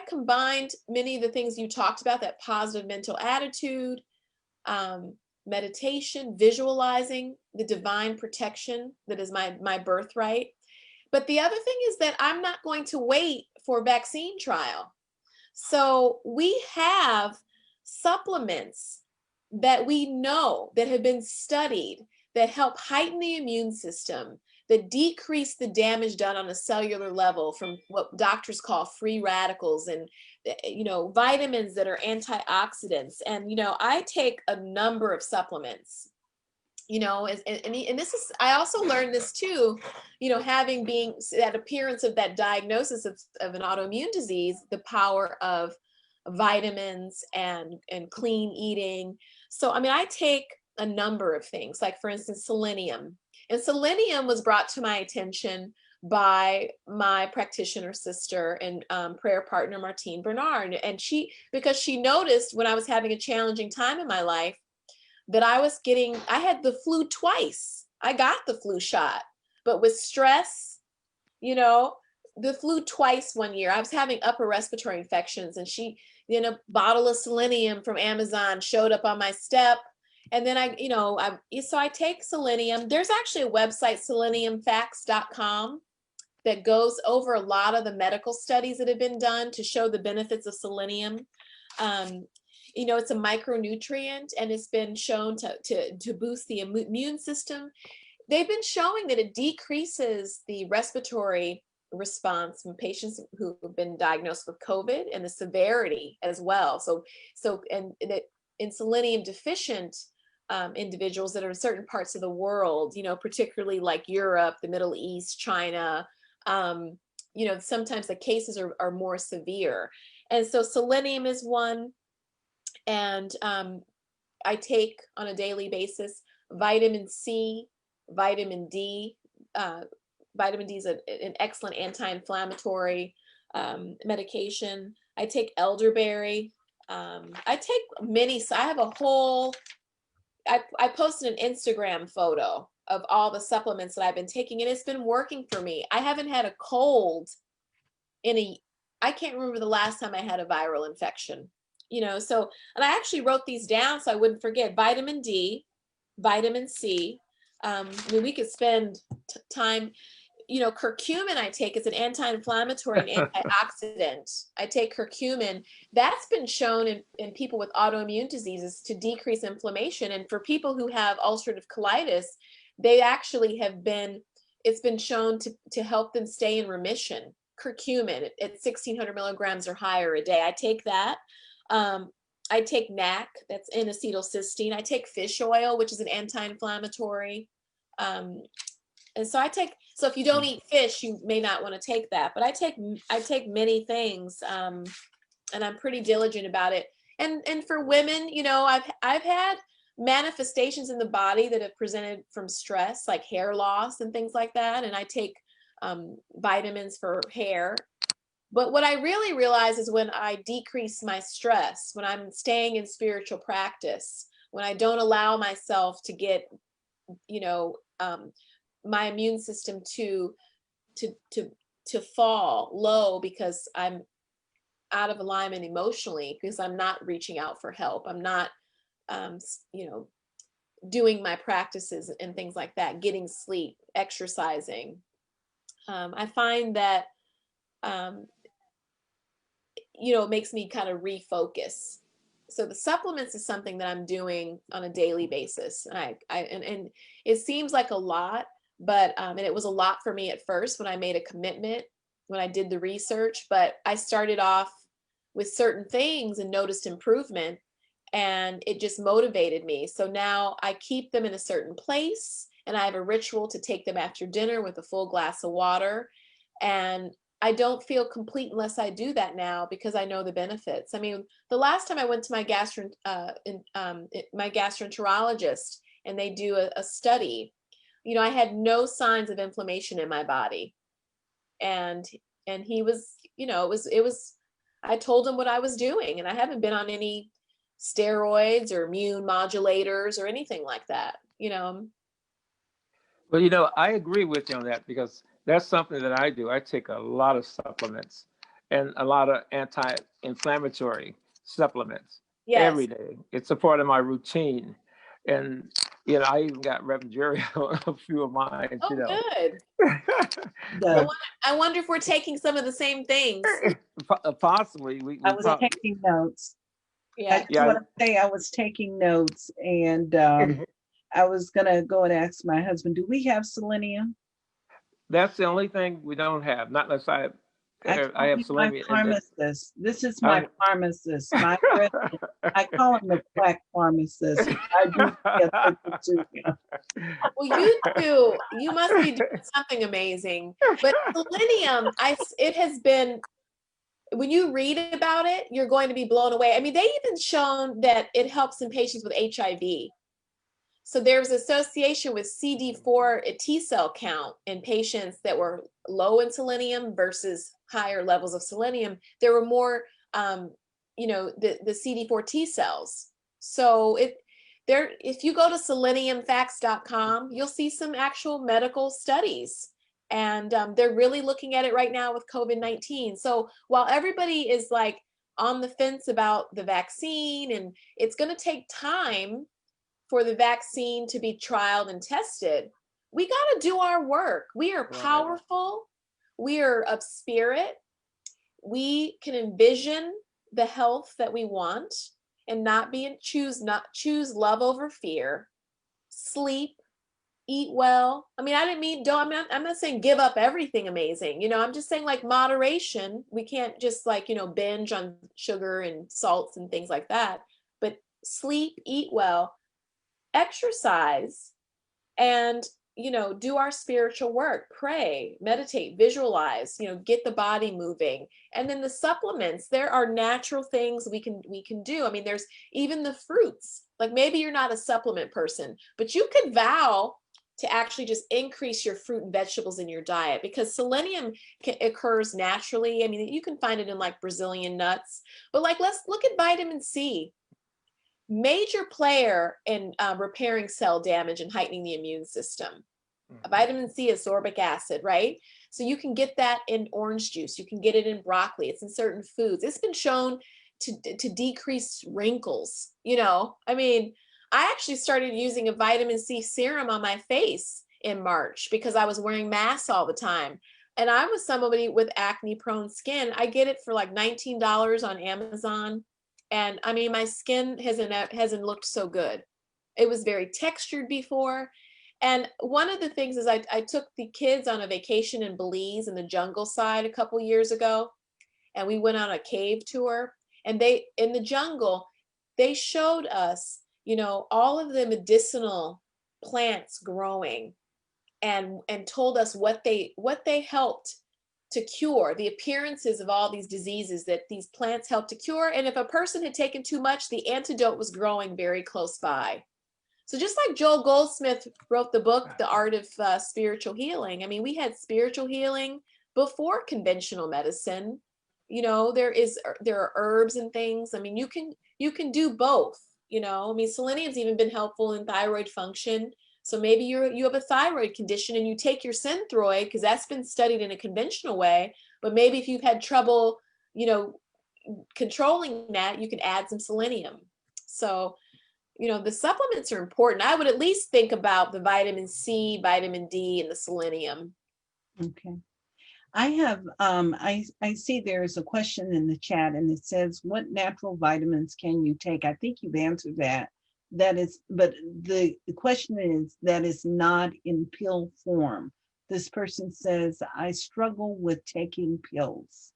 combined many of the things you talked about, that positive mental attitude, meditation, visualizing the divine protection that is my birthright. But the other thing is that I'm not going to wait for vaccine trial. So we have supplements that we know that have been studied that help heighten the immune system, that decrease the damage done on a cellular level from what doctors call free radicals, and vitamins that are antioxidants. And I take a number of supplements, and this is, I also learned this too, being that appearance of that diagnosis of an autoimmune disease, the power of vitamins and clean eating. So I take a number of things, like for instance, selenium. And selenium was brought to my attention by my practitioner sister and prayer partner, Martine Bernard. And because she noticed when I was having a challenging time in my life that I had the flu twice. I got the flu shot, but with stress, the flu twice one year. I was having upper respiratory infections, and a bottle of selenium from Amazon showed up on my step. And then I take selenium. There's actually a website, seleniumfacts.com, that goes over a lot of the medical studies that have been done to show the benefits of selenium. It's a micronutrient, and it's been shown to boost the immune system. They've been showing that it decreases the respiratory response from patients who have been diagnosed with COVID, and the severity as well. And that in selenium deficient individuals that are in certain parts of the world, particularly like Europe, the Middle East, China, sometimes the cases are more severe. And so selenium is one. And I take on a daily basis vitamin C, vitamin D. Vitamin D is an excellent anti-inflammatory medication. I take elderberry. I take many. I have a whole. I posted an Instagram photo of all the supplements that I've been taking, and it's been working for me. I haven't had a cold I can't remember the last time I had a viral infection. You know, so, and I actually wrote these down so I wouldn't forget: vitamin D, vitamin C. I mean, we could spend time, you know, curcumin I take is an anti-inflammatory and antioxidant. I take curcumin. That's been shown in people with autoimmune diseases to decrease inflammation. And for people who have ulcerative colitis, they actually have been, it's been shown to help them stay in remission. Curcumin at 1,600 milligrams or higher a day. I take that. I take NAC, that's N-acetylcysteine. I take fish oil, which is an anti-inflammatory. And so so if you don't eat fish, you may not want to take that, but I take many things, and I'm pretty diligent about it. And for women, you know, I've had manifestations in the body that have presented from stress, like hair loss and things like that. And I take vitamins for hair. But what I really realize is when I decrease my stress, when I'm staying in spiritual practice, when I don't allow myself to get, you know, my immune system to fall low because I'm out of alignment emotionally, because I'm not reaching out for help. I'm not, you know, doing my practices and things like that, getting sleep, exercising. I find that, you know, it makes me kind of refocus. So the supplements is something that I'm doing on a daily basis. And it seems like a lot, but, and it was a lot for me at first when I made a commitment, when I did the research, but I started off with certain things and noticed improvement, and it just motivated me. So now I keep them in a certain place, and I have a ritual to take them after dinner with a full glass of water. And I don't feel complete unless I do that now, because I know the benefits. I mean, the last time I went to my gastroenterologist and they do a study, you know, I had no signs of inflammation in my body. And he was, you know, it was, I told him what I was doing, and I haven't been on any steroids or immune modulators or anything like that, you know. Well, you know, I agree with you on that, because that's something that I do. I take a lot of supplements and a lot of anti-inflammatory supplements every day. It's a part of my routine. And, you know, I even got Reverend Jerry on a few of mine, Oh, you know. Good. I wonder if we're taking some of the same things. Possibly. I was taking notes. Yeah. I just want to say I was taking notes, and I was going to go and ask my husband, do we have selenium? That's the only thing we don't have. Not unless I have selenium. My pharmacist. This is my pharmacist. My resident. I call him the Black pharmacist. I do get to him. Well, you must be doing something amazing. But selenium, it has been, when you read about it, you're going to be blown away. I mean, they even shown that it helps in patients with HIV. So there's association with CD4 T cell count in patients that were low in selenium versus higher levels of selenium. There were more, you know, the CD4 T cells. So if you go to seleniumfacts.com, you'll see some actual medical studies. And they're really looking at it right now with COVID-19. So while everybody is like on the fence about the vaccine, and it's going to take time for the vaccine to be trialed and tested, we got to do our work. We are powerful. We are of spirit. We can envision the health that we want and choose love over fear. Sleep, eat well. I mean, I'm not saying give up everything amazing. You know, I'm just saying like moderation. We can't just like, you know, binge on sugar and salts and things like that. But sleep, eat well, exercise, and, you know, do our spiritual work, pray, meditate, visualize, you know, get the body moving. And then the supplements, there are natural things we can do. I mean, there's even the fruits. Like maybe you're not a supplement person, but you could vow to actually just increase your fruit and vegetables in your diet, because selenium occurs naturally. I mean, you can find it in like Brazilian nuts, but like, let's look at vitamin C. Major player in repairing cell damage and heightening the immune system. Vitamin C is ascorbic acid, right? So you can get that in orange juice. You can get it in broccoli. It's in certain foods. It's been shown to decrease wrinkles. You know, I mean, I actually started using a vitamin C serum on my face in March because I was wearing masks all the time. And I was somebody with acne prone skin. I get it for like $19 on Amazon. And I mean, my skin hasn't looked so good. It was very textured before. And one of the things is I took the kids on a vacation in Belize in the jungle side a couple years ago. And we went on a cave tour. And in the jungle, they showed us, you know, all of the medicinal plants growing and told us what they helped to cure, the appearances of all these diseases that these plants help to cure. And if a person had taken too much, the antidote was growing very close by. So just like Joel Goldsmith wrote the book, The Art of Spiritual Healing, I mean, we had spiritual healing before conventional medicine. You know, there are herbs and things. I mean, you can do both, you know. I mean, selenium's even been helpful in thyroid function. So maybe you have a thyroid condition and you take your Synthroid because that's been studied in a conventional way. But maybe if you've had trouble, you know, controlling that, you can add some selenium. So, you know, the supplements are important. I would at least think about the vitamin C, vitamin D, and the selenium. Okay. I have, I see there's a question in the chat and it says, what natural vitamins can you take? I think you've answered that. That is, but the question is that is not in pill form. This person says, I struggle with taking pills.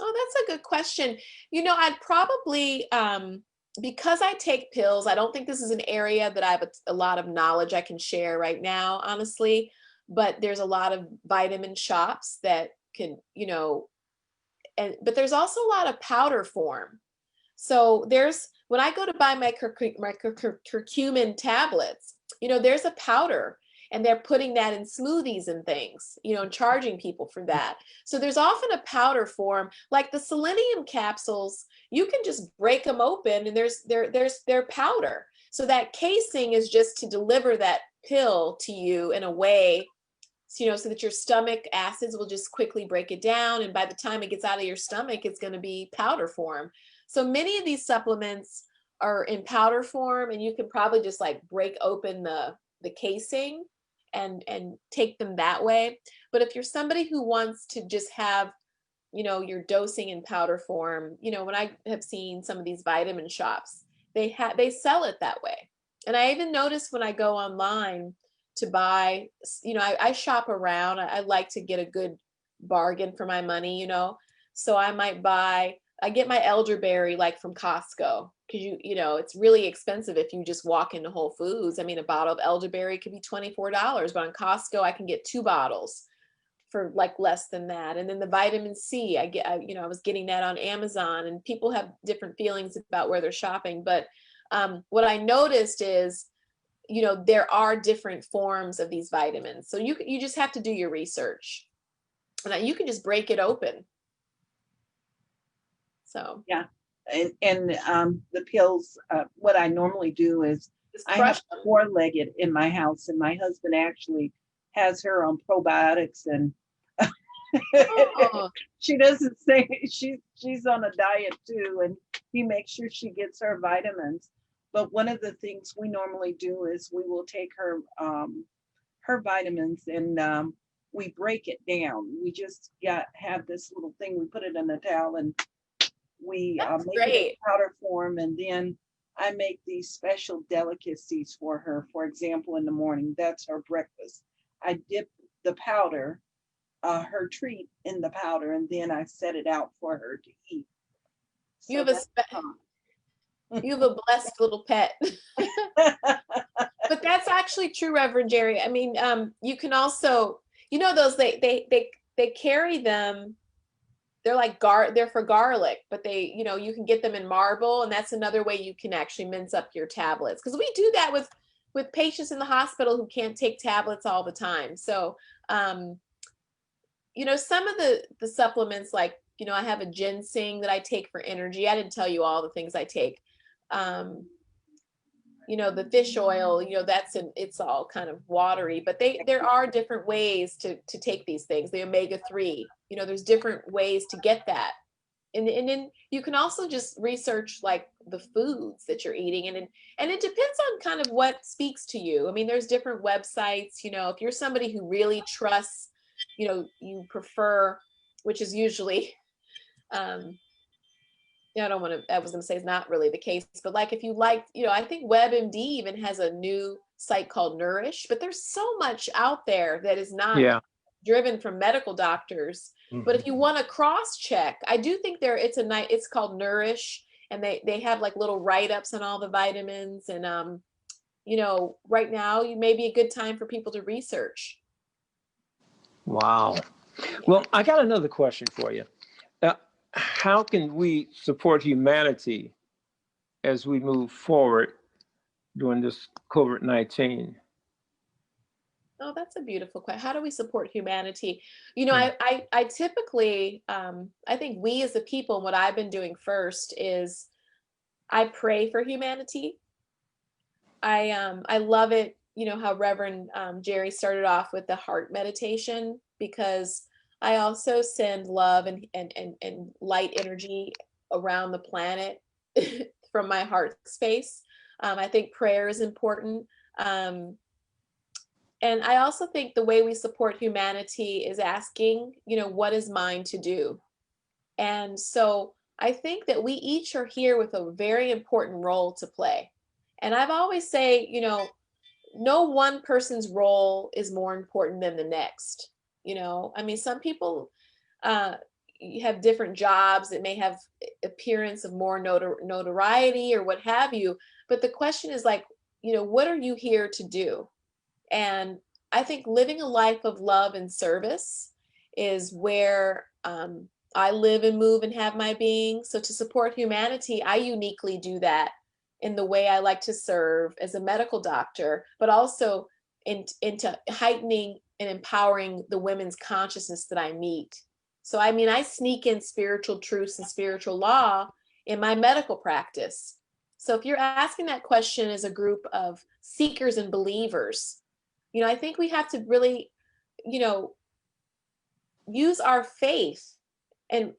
Oh, that's a good question. You know, I'd probably, because I take pills, I don't think this is an area that I have a lot of knowledge I can share right now, honestly, but there's a lot of vitamin shops that can, you know, but there's also a lot of powder form. So when I go to buy my curcumin tablets, you know, there's a powder and they're putting that in smoothies and things, you know, and charging people for that. So there's often a powder form, like the selenium capsules, you can just break them open and they're powder. So that casing is just to deliver that pill to you in a way, you know, so that your stomach acids will just quickly break it down. And by the time it gets out of your stomach, it's going to be powder form. So many of these supplements are in powder form and you can probably just like break open the casing and take them that way. But if you're somebody who wants to just have, you know, your dosing in powder form, you know, when I have seen some of these vitamin shops, they sell it that way. And I even noticed when I go online to buy, you know, I shop around. I like to get a good bargain for my money, you know. So I get my elderberry like from Costco because you know, it's really expensive if you just walk into Whole Foods. I mean, a bottle of elderberry could be $24, but on Costco, I can get 2 bottles for like less than that. And then the vitamin C, I was getting that on Amazon, and people have different feelings about where they're shopping. But what I noticed is, you know, there are different forms of these vitamins. So you just have to do your research, and you can just break it open. So yeah, and the pills. What I normally do is I have a 4-legged in my house, and my husband actually has her on probiotics, and she doesn't say she's on a diet too, and he makes sure she gets her vitamins. But one of the things we normally do is we will take her vitamins and we break it down. We just have this little thing. We put it in a towel and we make it in powder form, and then I make these special delicacies for her. For example, in the morning, that's her breakfast. I dip the powder, her treat in the powder, and then I set it out for her to eat. So you have a blessed little pet. But that's actually true, Reverend Jerry. I mean, you can also, you know, those they carry them. They're like they're for garlic, but they, you know, you can get them in marble, and that's another way you can actually mince up your tablets. Because we do that with patients in the hospital who can't take tablets all the time. So, you know, some of the supplements, like, you know, I have a ginseng that I take for energy. I didn't tell you all the things I take. You know, the fish oil, you know, it's all kind of watery, but there are different ways to take these things. The omega-3, you know, there's different ways to get that and then you can also just research like the foods that you're eating, and it depends on kind of what speaks to you. I mean, there's different websites, you know, if you're somebody who really trusts, you know, you prefer, which is usually, yeah, I was going to say it's not really the case, but like if you like, you know, I think WebMD even has a new site called Nourish, but there's so much out there that is not Yeah. driven from medical doctors. But if you want to cross check, I do think it's called Nourish, and they have like little write-ups on all the vitamins, and you know, right now you may be a good time for people to research. Wow. Well, I got another question for you. How can we support humanity as we move forward during this COVID-19? Oh, that's a beautiful question. How do we support humanity? You know, I typically, I think we as a people, and what I've been doing first is I pray for humanity. I love it, you know, how Reverend Jerry started off with the heart meditation, because I also send love and light energy around the planet from my heart space. I think prayer is important. And I also think the way we support humanity is asking, you know, what is mine to do? And so I think that we each are here with a very important role to play. And I've always say, you know, no one person's role is more important than the next. You know, I mean, some people have different jobs that may have appearance of more notoriety or what have you. But the question is like, you know, what are you here to do? And I think living a life of love and service is where I live and move and have my being. So to support humanity, I uniquely do that in the way I like to serve as a medical doctor, but also into heightening and empowering the women's consciousness that I meet. So, I mean, I sneak in spiritual truths and spiritual law in my medical practice. So if you're asking that question as a group of seekers and believers, you know, I think we have to really, you know, use our faith and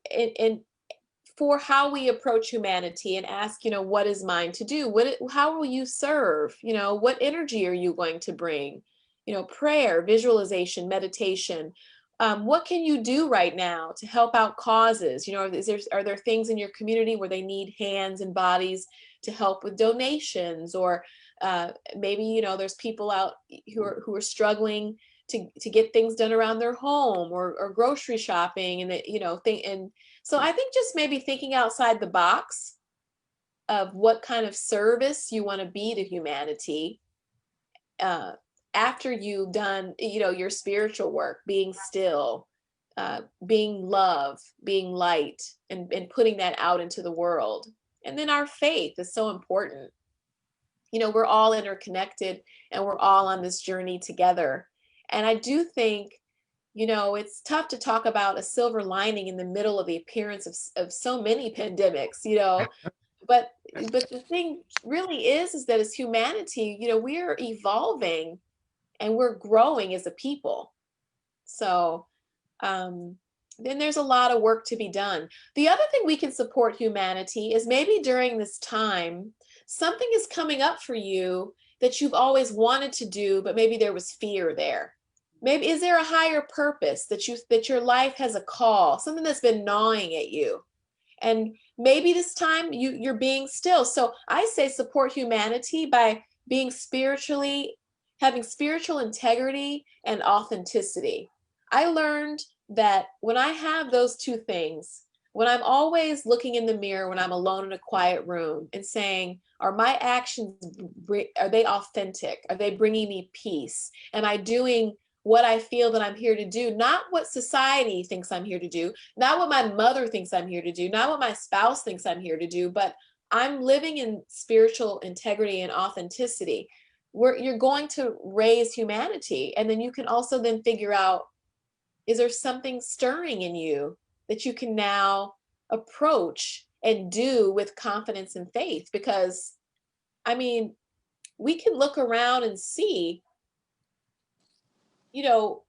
for how we approach humanity, and ask, you know, what is mine to do? How will you serve? You know, what energy are you going to bring? You know, prayer, visualization, meditation. What can you do right now to help out causes? You know, are there things in your community where they need hands and bodies to help with donations? Or maybe, you know, there's people out who are struggling to get things done around their home, or grocery shopping, and you know, and so I think just maybe thinking outside the box of what kind of service you want to be to humanity after you've done, you know, your spiritual work, being still, being love, being light, and putting that out into the world. And then our faith is so important. You know, we're all interconnected, and we're all on this journey together. And I do think, you know, it's tough to talk about a silver lining in the middle of the appearance of so many pandemics, you know, but the thing really is that as humanity, you know, we are evolving and we're growing as a people. So then there's a lot of work to be done. The other thing we can support humanity is maybe during this time, something is coming up for you that you've always wanted to do, but maybe there was fear there. Maybe is there a higher purpose that your life has a call, something that's been gnawing at you, and maybe this time you're being still. So I say support humanity by being having spiritual integrity and authenticity. I learned that when I have those two things, when I'm always looking in the mirror, when I'm alone in a quiet room and saying, are my actions, are they authentic? Are they bringing me peace? Am I doing what I feel that I'm here to do? Not what society thinks I'm here to do, not what my mother thinks I'm here to do, not what my spouse thinks I'm here to do, but I'm living in spiritual integrity and authenticity. You're going to raise humanity. And then you can also then figure out, is there something stirring in you that you can now approach and do with confidence and faith? Because, I mean, we can look around and see, you know,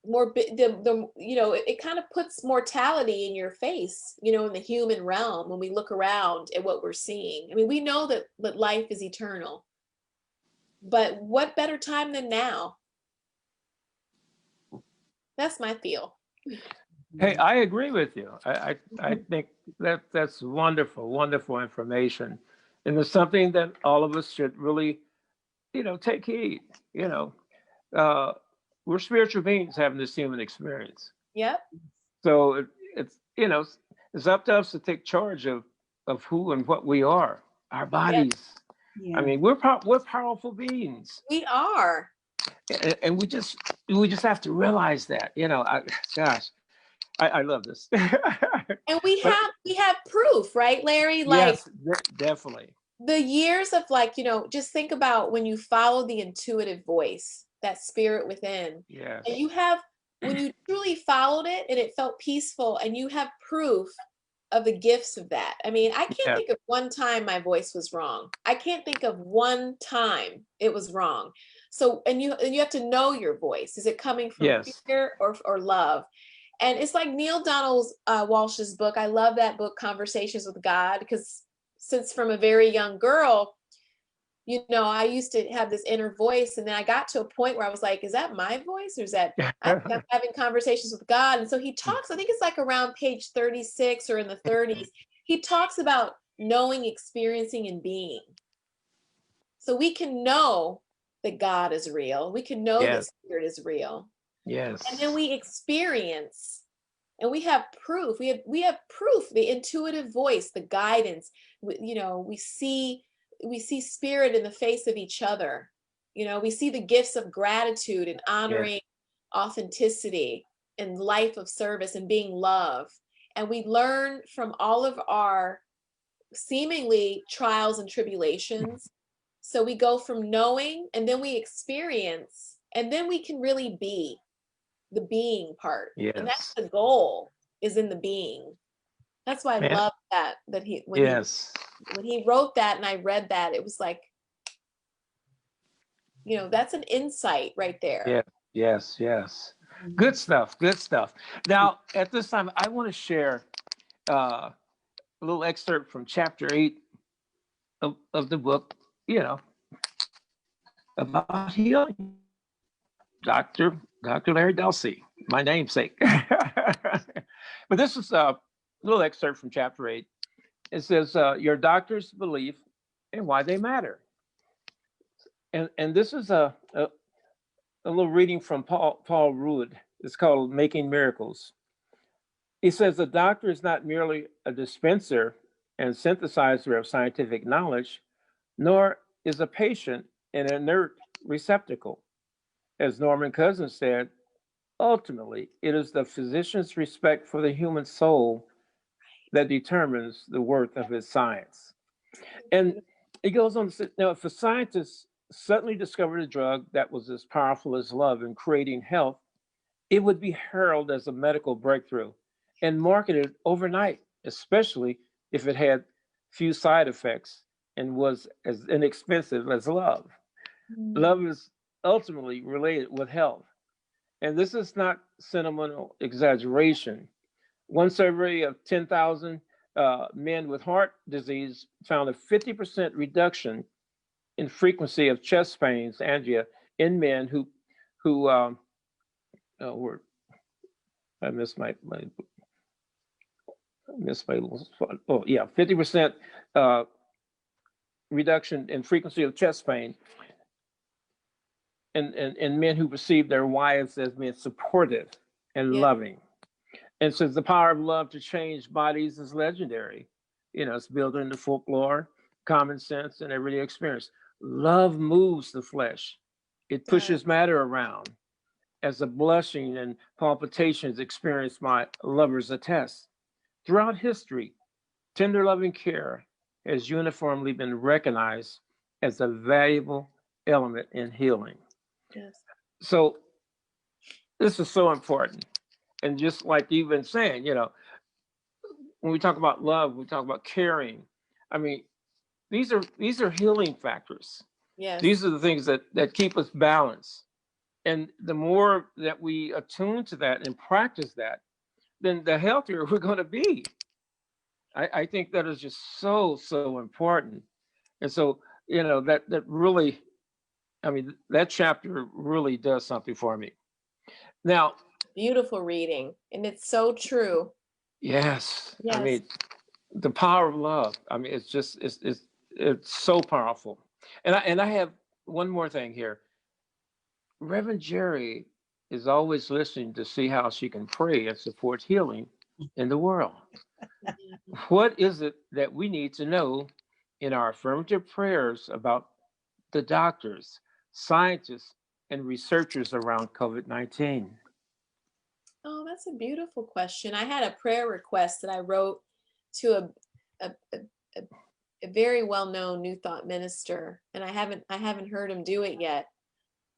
it kind of puts mortality in your face, in the human realm when we look around at what we're seeing. I mean, we know that life is eternal, but what better time than now? That's my feel. Hey, I agree with you. I think that's wonderful, wonderful information. And it's something that all of us should really, take heed. We're spiritual beings having this human experience. Yep. So it's up to us to take charge of who and what we are, our bodies. Yeah. I mean, we're powerful beings. We are. And we just have to realize that, I love this. And we have proof, right, Larry? Yes, definitely. The years of just think about when you follow the intuitive voice, that spirit within. Yes. And when you truly followed it and it felt peaceful, and you have proof of the gifts of that. I mean, I can't think of one time my voice was wrong. I can't think of one time it was wrong. So, and you have to know your voice. Is it coming from fear or love? And it's like Neil Donald Walsh's book. I love that book, Conversations with God, because since from a very young girl, I used to have this inner voice, and then I got to a point where I was like, is that my voice, or is that I'm having conversations with God? And so he talks, I think it's like around page 36 or in the 30s, he talks about knowing, experiencing, and being. So we can know that God is real. We can know that spirit is real. Yes. And then we experience, and we have proof. We have proof, the intuitive voice, the guidance. We see spirit in the face of each other. We see the gifts of gratitude and honoring authenticity and life of service and being love. And we learn from all of our seemingly trials and tribulations. So we go from knowing, and then we experience, and then we can really be the being part. Yes. And that's the goal, is in the being. That's why I love that when he wrote that and I read that, it was like, that's an insight right there. Yes. Good stuff. Now, at this time, I want to share a little excerpt from chapter 8 of the book, about healing. Dr. Larry Delsey, my namesake. But this is a little excerpt from chapter 8. It says, your doctor's belief and why they matter. And this is a little reading from Paul Ruud. It's called Making Miracles. He says, the doctor is not merely a dispenser and synthesizer of scientific knowledge, nor is a patient an inert receptacle. As Norman Cousins said, ultimately, it is the physician's respect for the human soul that determines the worth of his science. And he goes on to say, now, if a scientist suddenly discovered a drug that was as powerful as love in creating health, it would be heralded as a medical breakthrough and marketed overnight, especially if it had few side effects and was as inexpensive as love. Love is ultimately related with health. And this is not sentimental exaggeration. One survey of 10,000 men with heart disease found a 50% reduction in frequency of chest pains, angina, in men who were, I missed my 50% reduction in frequency of chest pain and men who perceive their wives as being supportive and loving. And so the power of love to change bodies is legendary. It's built into folklore, common sense, and everyday experience. Love moves the flesh. It pushes matter around. As the blushing and palpitations experienced by lovers attest. Throughout history, tender loving care has uniformly been recognized as a valuable element in healing. Yes. So this is so important. And just like you've been saying, when we talk about love, we talk about caring. I mean, these are healing factors. Yes. These are the things that keep us balanced. And the more that we attune to that and practice that, then the healthier we're going to be. I think that is just so, so important. And so, that really, I mean, that chapter really does something for me. Now, Beautiful reading, and it's so true. yes, I Yes. mean, the power of love. I mean, it's just, it's so powerful. And I have one more thing here. Reverend Jerry is always listening to see how she can pray and support healing in the world. What is it that we need to know in our affirmative prayers about the doctors, scientists, and researchers around COVID-19? Oh, that's a beautiful question. I had a prayer request that I wrote to a very well-known New Thought minister, and I haven't heard him do it yet.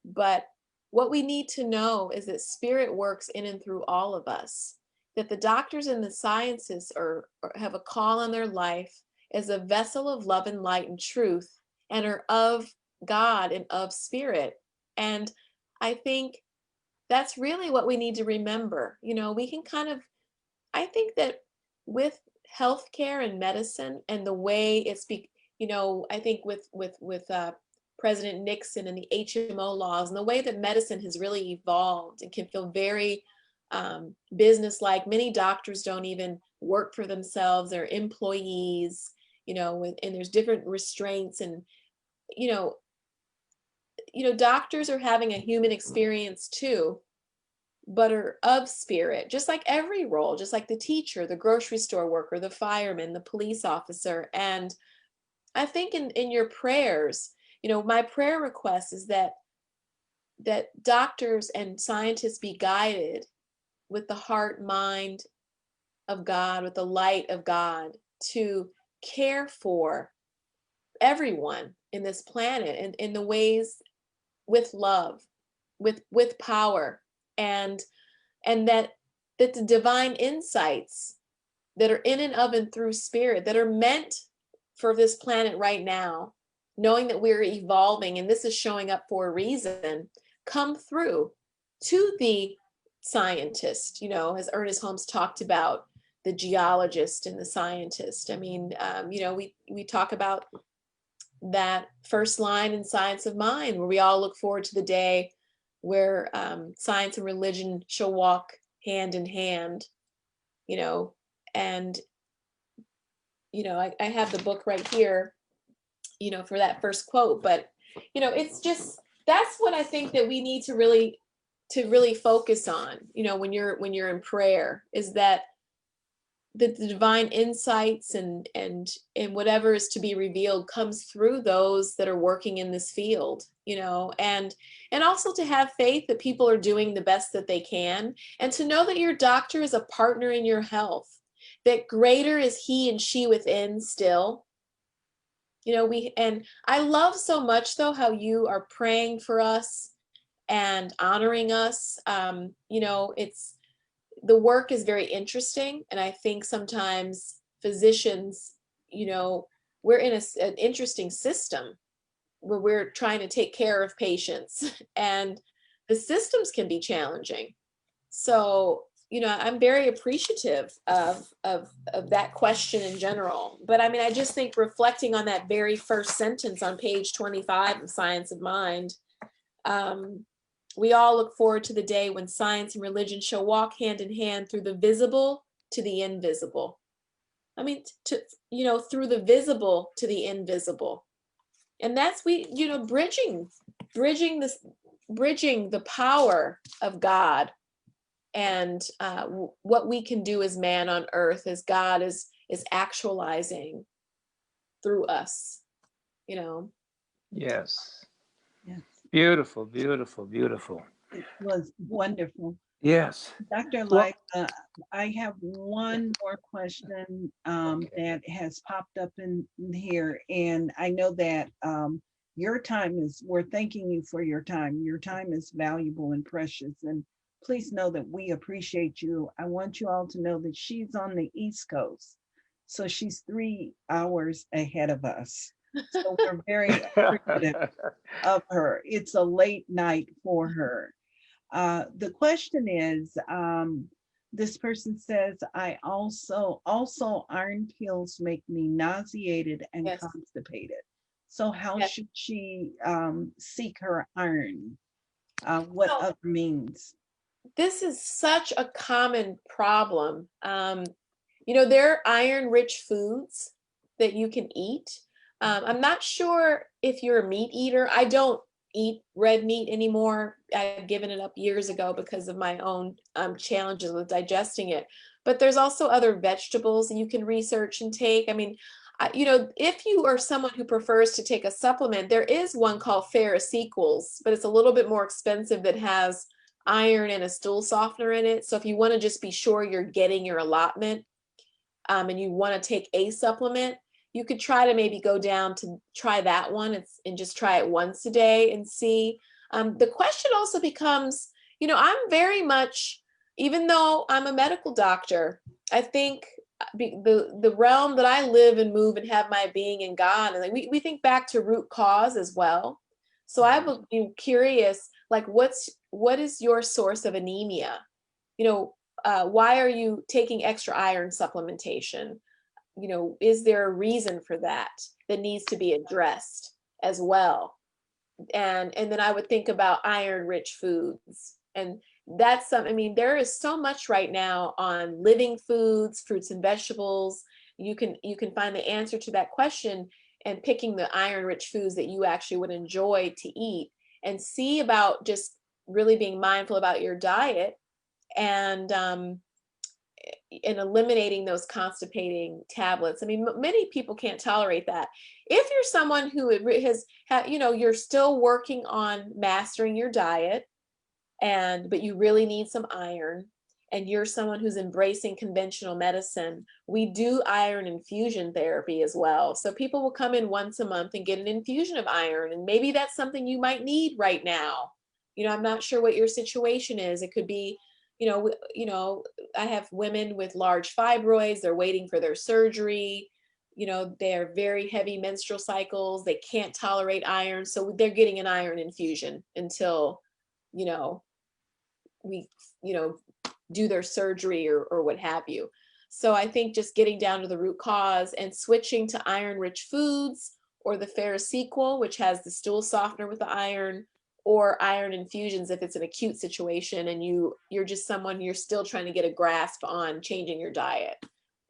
But what we need to know is that spirit works in and through all of us, that the doctors and the scientists have a call on their life as a vessel of love and light and truth, and are of God and of spirit. And I think that's really what we need to remember. We can I think that with healthcare and medicine and the way it's I think with President Nixon and the HMO laws and the way that medicine has really evolved and can feel very business-like. Many doctors don't even work for themselves; they're employees. And there's different restraints, and doctors are having a human experience too, but are of spirit, just like every role, just like the teacher, the grocery store worker, the fireman, the police officer. And I think in your prayers, my prayer request is that doctors and scientists be guided with the heart, mind of God, with the light of God, to care for everyone in this planet and in the ways with love, with power, and that the divine insights that are in and of and through spirit that are meant for this planet right now, knowing that we're evolving and this is showing up for a reason, come through to the scientist, as Ernest Holmes talked about, the geologist and the scientist. I mean, we talk about that first line in Science of Mind, where we all look forward to the day where science and religion shall walk hand in hand, and, I have the book right here, for that first quote, but, it's just, that's what I think that we need to really focus on, when you're in prayer, is that the divine insights and whatever is to be revealed comes through those that are working in this field, and also to have faith that people are doing the best that they can, and to know that your doctor is a partner in your health, that greater is he and she within still. And I love so much though how you are praying for us and honoring us. It's, the work is very interesting, and I think sometimes physicians, we're in an interesting system where we're trying to take care of patients, and the systems can be challenging. So, I'm very appreciative of that question in general. But I mean, I just think reflecting on that very first sentence on page 25 of Science of Mind, we all look forward to the day when science and religion shall walk hand in hand through the visible to the invisible. I mean, through the visible to the invisible. And that's bridging the power of God and what we can do as man on earth, as God is actualizing through us, Yes. Yes, Beautiful, beautiful, beautiful. it was wonderful. Yes. Dr. Well- Liza, I have one more question that has popped up in here, and I know that your time we're thanking you for your time. Your time is valuable and precious, and please know that we appreciate you. I want you all to know that she's on the East Coast, so she's 3 hours ahead of us. So we're very appreciative of her. It's a late night for her. The question is, this person says, I also iron pills make me nauseated and Yes. constipated. So how Yes. should she seek her iron? What So- other means? This is such a common problem. There are iron-rich foods that you can eat. I'm not sure if you're a meat eater. I don't eat red meat anymore. I've given it up years ago because of my own challenges with digesting it. But there's also other vegetables that you can research and take. I mean, if you are someone who prefers to take a supplement, there is one called Ferrous Equals, but it's a little bit more expensive, that has iron and a stool softener in it. So if you want to just be sure you're getting your allotment, and you want to take a supplement, you could try to maybe go down to try that one and just try it once a day and see. The question also becomes, I'm very much, even though I'm a medical doctor, I think the realm that I live and move and have my being in God, and we think back to root cause as well. So I would be curious, like, what is your source of anemia? Why are you taking extra iron supplementation? Is there a reason for that needs to be addressed as well? And then I would think about iron-rich foods. And that's something, I mean, there is so much right now on living foods, fruits and vegetables. You can find the answer to that question and picking the iron-rich foods that you actually would enjoy to eat, and see about just really being mindful about your diet and eliminating those constipating tablets. I mean, many people can't tolerate that. If you're someone who has, you're still working on mastering your diet, but you really need some iron, and you're someone who's embracing conventional medicine, we do iron infusion therapy as well. So people will come in once a month and get an infusion of iron, and maybe that's something you might need right now. I'm not sure what your situation is. It could be, I have women with large fibroids, they're waiting for their surgery. They're very heavy menstrual cycles, they can't tolerate iron, so they're getting an iron infusion until, we, do their surgery or what have you. So I think just getting down to the root cause and switching to iron-rich foods, or the Ferrous Equal, which has the stool softener with the iron, or iron infusions if it's an acute situation and you're just someone, you're still trying to get a grasp on changing your diet.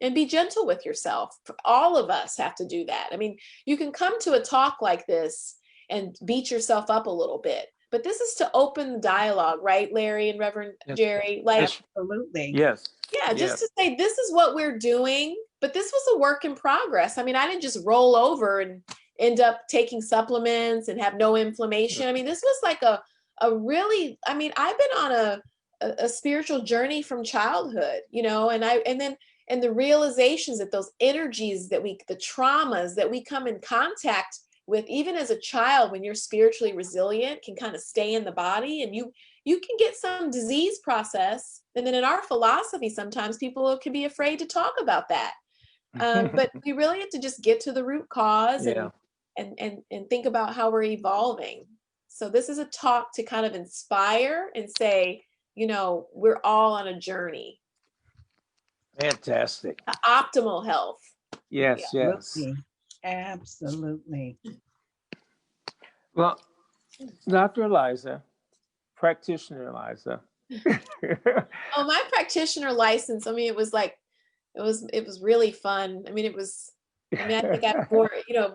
And be gentle with yourself. All of us have to do that. I mean, you can come to a talk like this and beat yourself up a little bit, but this is to open the dialogue, right, Larry and Reverend Jerry? Like, absolutely. Yes. Yeah, just to say, this is what we're doing, but this was a work in progress. I mean, I didn't just roll over and end up taking supplements and have no inflammation. I mean, this was like a really, I mean, I've been on a spiritual journey from childhood, and the realizations that those energies the traumas that we come in contact with, even as a child, when you're spiritually resilient, can kind of stay in the body, and you can get some disease process. And then in our philosophy, sometimes people can be afraid to talk about that. But we really have to just get to the root cause and think about how we're evolving. So this is a talk to kind of inspire and say, we're all on a journey. Fantastic. Optimal health. Yes, yes. Absolutely. Well, Dr. Eliza, practitioner Eliza. Oh, my practitioner license, I mean, it was really fun. I mean, I think I'm more,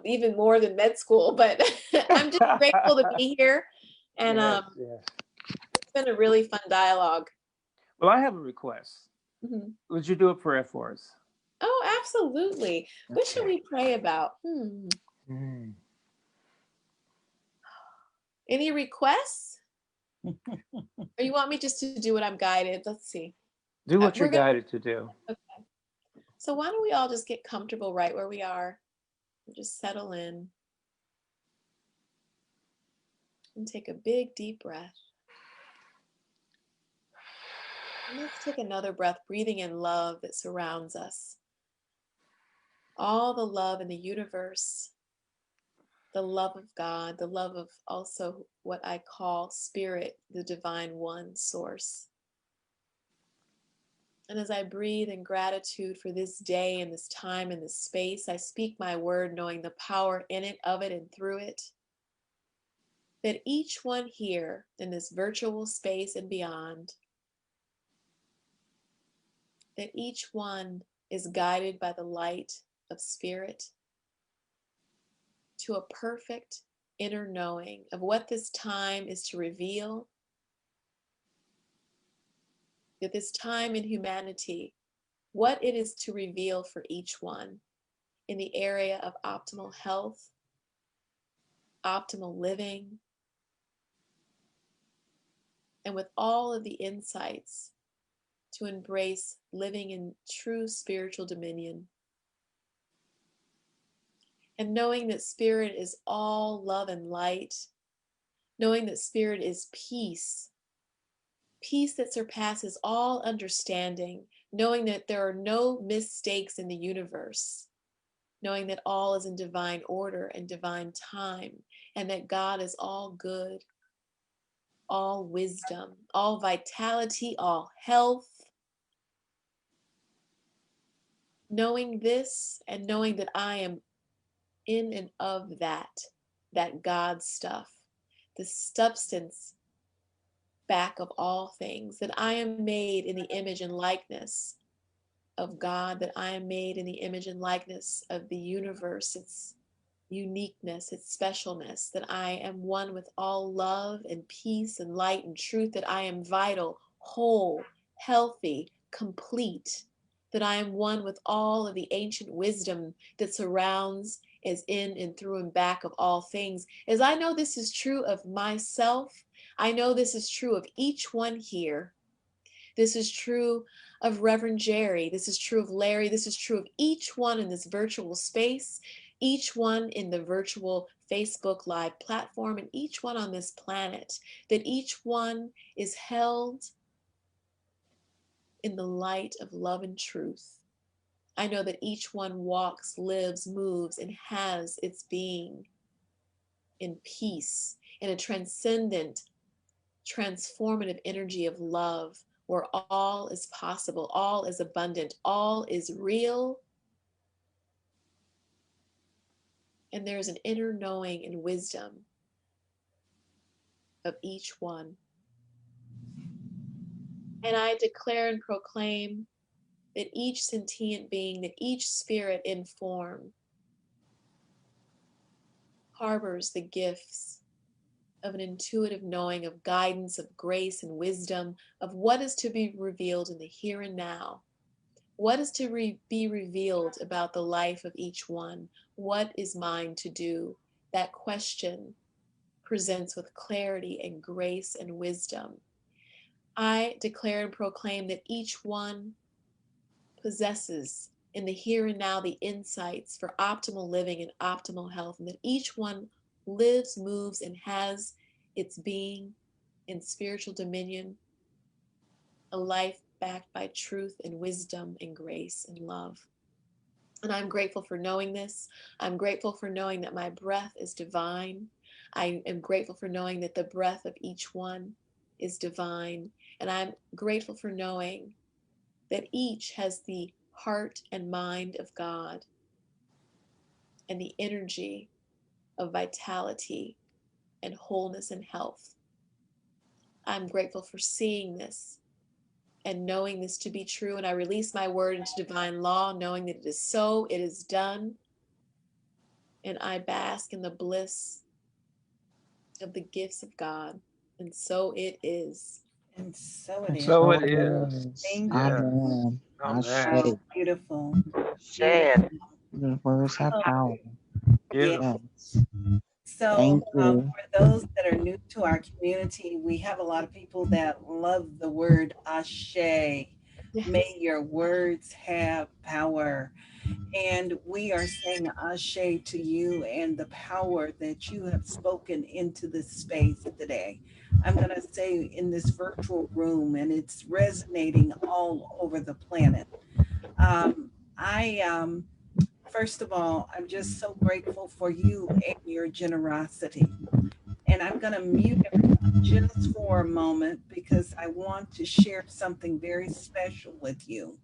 even more than med school, but I'm just grateful to be here. And it's been a really fun dialogue. Well, I have a request. Mm-hmm. Would you do a prayer for us? Oh, absolutely. What should we pray about? Any requests? Or you want me just to do what I'm guided? Let's see. Do what you're guided to do. Okay. So why don't we all just get comfortable right where we are and just settle in and take a big deep breath. And let's take another breath, breathing in love that surrounds us. All the love in the universe, the love of God, the love of also what I call spirit, the divine one source. And as I breathe in gratitude for this day and this time and this space, I speak my word knowing the power in it, of it, and through it. That each one here in this virtual space and beyond, that each one is guided by the light of spirit to a perfect inner knowing of what this time is to reveal, that this time in humanity, what it is to reveal for each one in the area of optimal health, optimal living, and with all of the insights to embrace living in true spiritual dominion. And knowing that spirit is all love and light, knowing that spirit is peace, peace that surpasses all understanding, knowing that there are no mistakes in the universe, knowing that all is in divine order and divine time, and that God is all good, all wisdom, all vitality, all health. Knowing this and knowing that I am in and of that God stuff, the substance back of all things, that I am made in the image and likeness of God, that I am made in the image and likeness of the universe, its uniqueness, its specialness, that I am one with all love and peace and light and truth, that I am vital, whole, healthy, complete, that I am one with all of the ancient wisdom that surrounds, is in and through and back of all things. As I know this is true of myself, I know this is true of each one here. This is true of Reverend Jerry. This is true of Larry. This is true of each one in this virtual space, each one in the virtual Facebook Live platform, and each one on this planet, that each one is held in the light of love and truth. I know that each one walks, lives, moves, and has its being in peace, in a transcendent, transformative energy of love, where all is possible, all is abundant, all is real. And there's an inner knowing and wisdom of each one. And I declare and proclaim that each sentient being, that each spirit in form harbors the gifts of an intuitive knowing, of guidance, of grace and wisdom, of what is to be revealed in the here and now. What is to be revealed about the life of each one? What is mine to do? That question presents with clarity and grace and wisdom. I declare and proclaim that each one possesses in the here and now the insights for optimal living and optimal health, and that each one lives, moves, and has its being in spiritual dominion, a life backed by truth and wisdom and grace and love. And I'm grateful for knowing this. I'm grateful for knowing that my breath is divine. I am grateful for knowing that the breath of each one is divine. And I'm grateful for knowing that each has the heart and mind of God and the energy of vitality and wholeness and health. I'm grateful for seeing this and knowing this to be true. And I release my word into divine law, knowing that it is so, it is done. And I bask in the bliss of the gifts of God. And so it is. And so it is. So it is. Thank Yeah. Amen. Amen. Ashe. Beautiful. Share. The words have power. Beautiful. Yes. So Thank you. for those that are new to our community, we have a lot of people that love the word Ashe. May your words have power. And we are saying Ashe to you and the power that you have spoken into this space today. I'm going to say in this virtual room, and it's resonating all over the planet. I First of all, I'm just so grateful for you and your generosity. And I'm going to mute everyone just for a moment because I want to share something very special with you.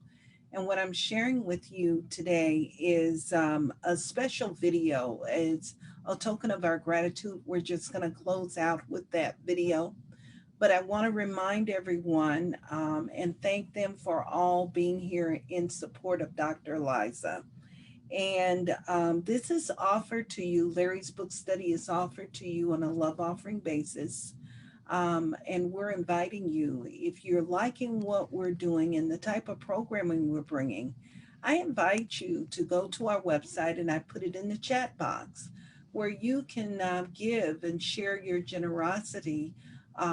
And what I'm sharing with you today is a special video. It's a token of our gratitude. We're just going to close out with that video. But I want to remind everyone and thank them for all being here in support of Dr. Liza. And this is offered to you. Larry's book study is offered to you on a love offering basis. And we're inviting you, if you're liking what we're doing and the type of programming we're bringing, I invite you to go to our website, and I put it in the chat box, where you can give and share your generosity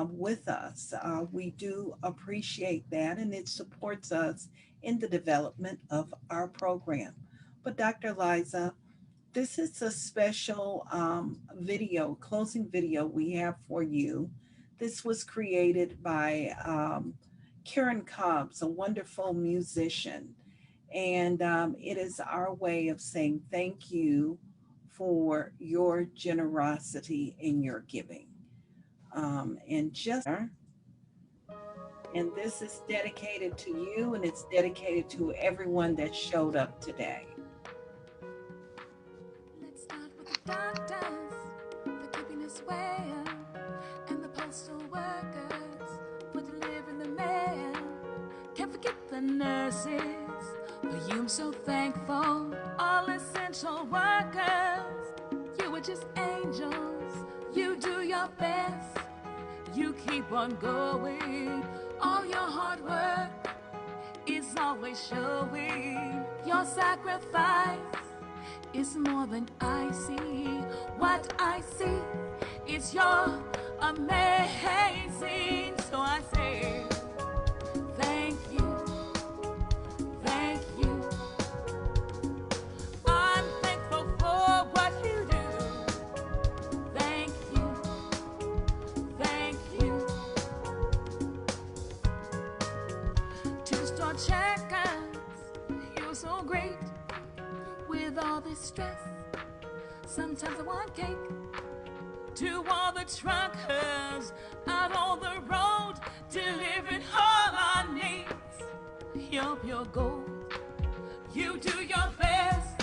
with us. We do appreciate that, and it supports us in the development of our program. But Dr. Liza, this is a special video, closing video we have for you. This was created by Karen Cobbs, a wonderful musician. And it is our way of saying thank you for your generosity in your giving. And this is dedicated to you, and it's dedicated to everyone that showed up today. Let's start with the doctors for keeping us well, and the postal workers for delivering the mail. Can't forget the nurses, for you I'm so thankful. All essential workers, you are just angels. You do your best, you keep on going. All your hard work is always showing. Your sacrifice is more than I see. What I see is your amazing. So I say thank you, thank you. I'm thankful for what you do. Thank you, thank you. Two-store checkers, you're so great. With all this stress, sometimes I want cake. To all the truckers out on the road, delivering all our needs. You're pure gold. You do your best,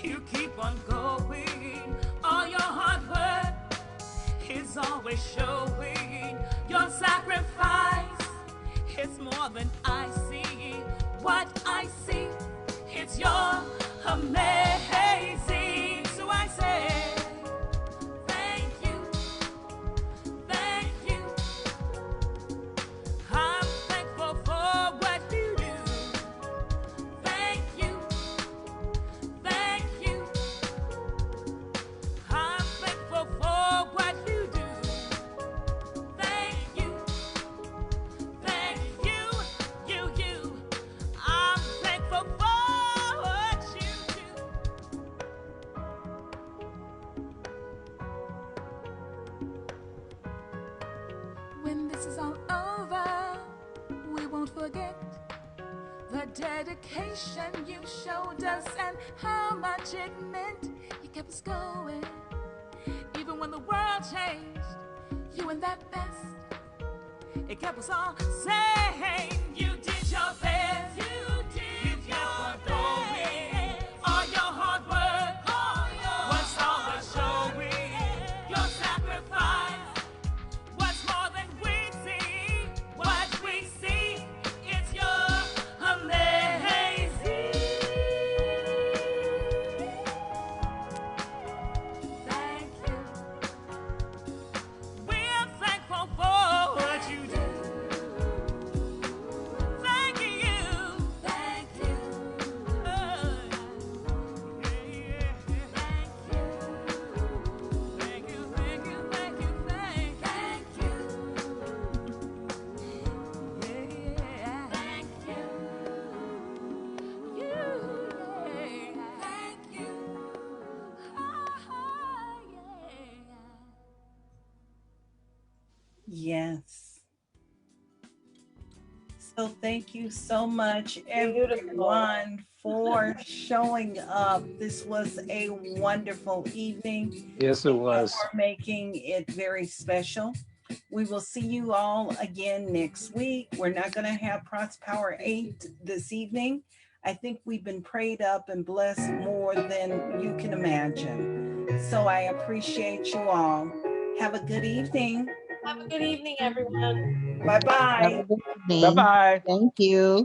you keep on going. All your hard work is always showing. Your sacrifice is more than I see. What I see, it's your amazing. So I say thank you, thank you. I'm thankful for what you do. Thank you, thank you. I'm thankful for what you do. Thank you, thank you, you. I'm thankful for what you do. When this is all over, we won't forget the dedication you showed us and how much it meant. You kept us going, even when the world changed. You and that best, it kept us all saying you did your best. You did your best. All your hard work was always showing. Your sacrifice was more than we see. What we see is your amazing. Thank you. We're thankful for what you do. Thank you. Thank you. Oh, yeah. Thank you. Thank you, thank you, thank you, thank you. Yeah. Thank you. Thank you. Yes. So thank you so much, Beautiful. everyone, for showing up. This was a wonderful evening. Yes, it was. For making it very special. We will see you all again next week. We're not going to have Prots Power 8 this evening. I think we've been prayed up and blessed more than you can imagine. So I appreciate you all. Have a good evening. Have a good evening, everyone. Bye-bye. Have a good evening. Bye-bye. Thank you.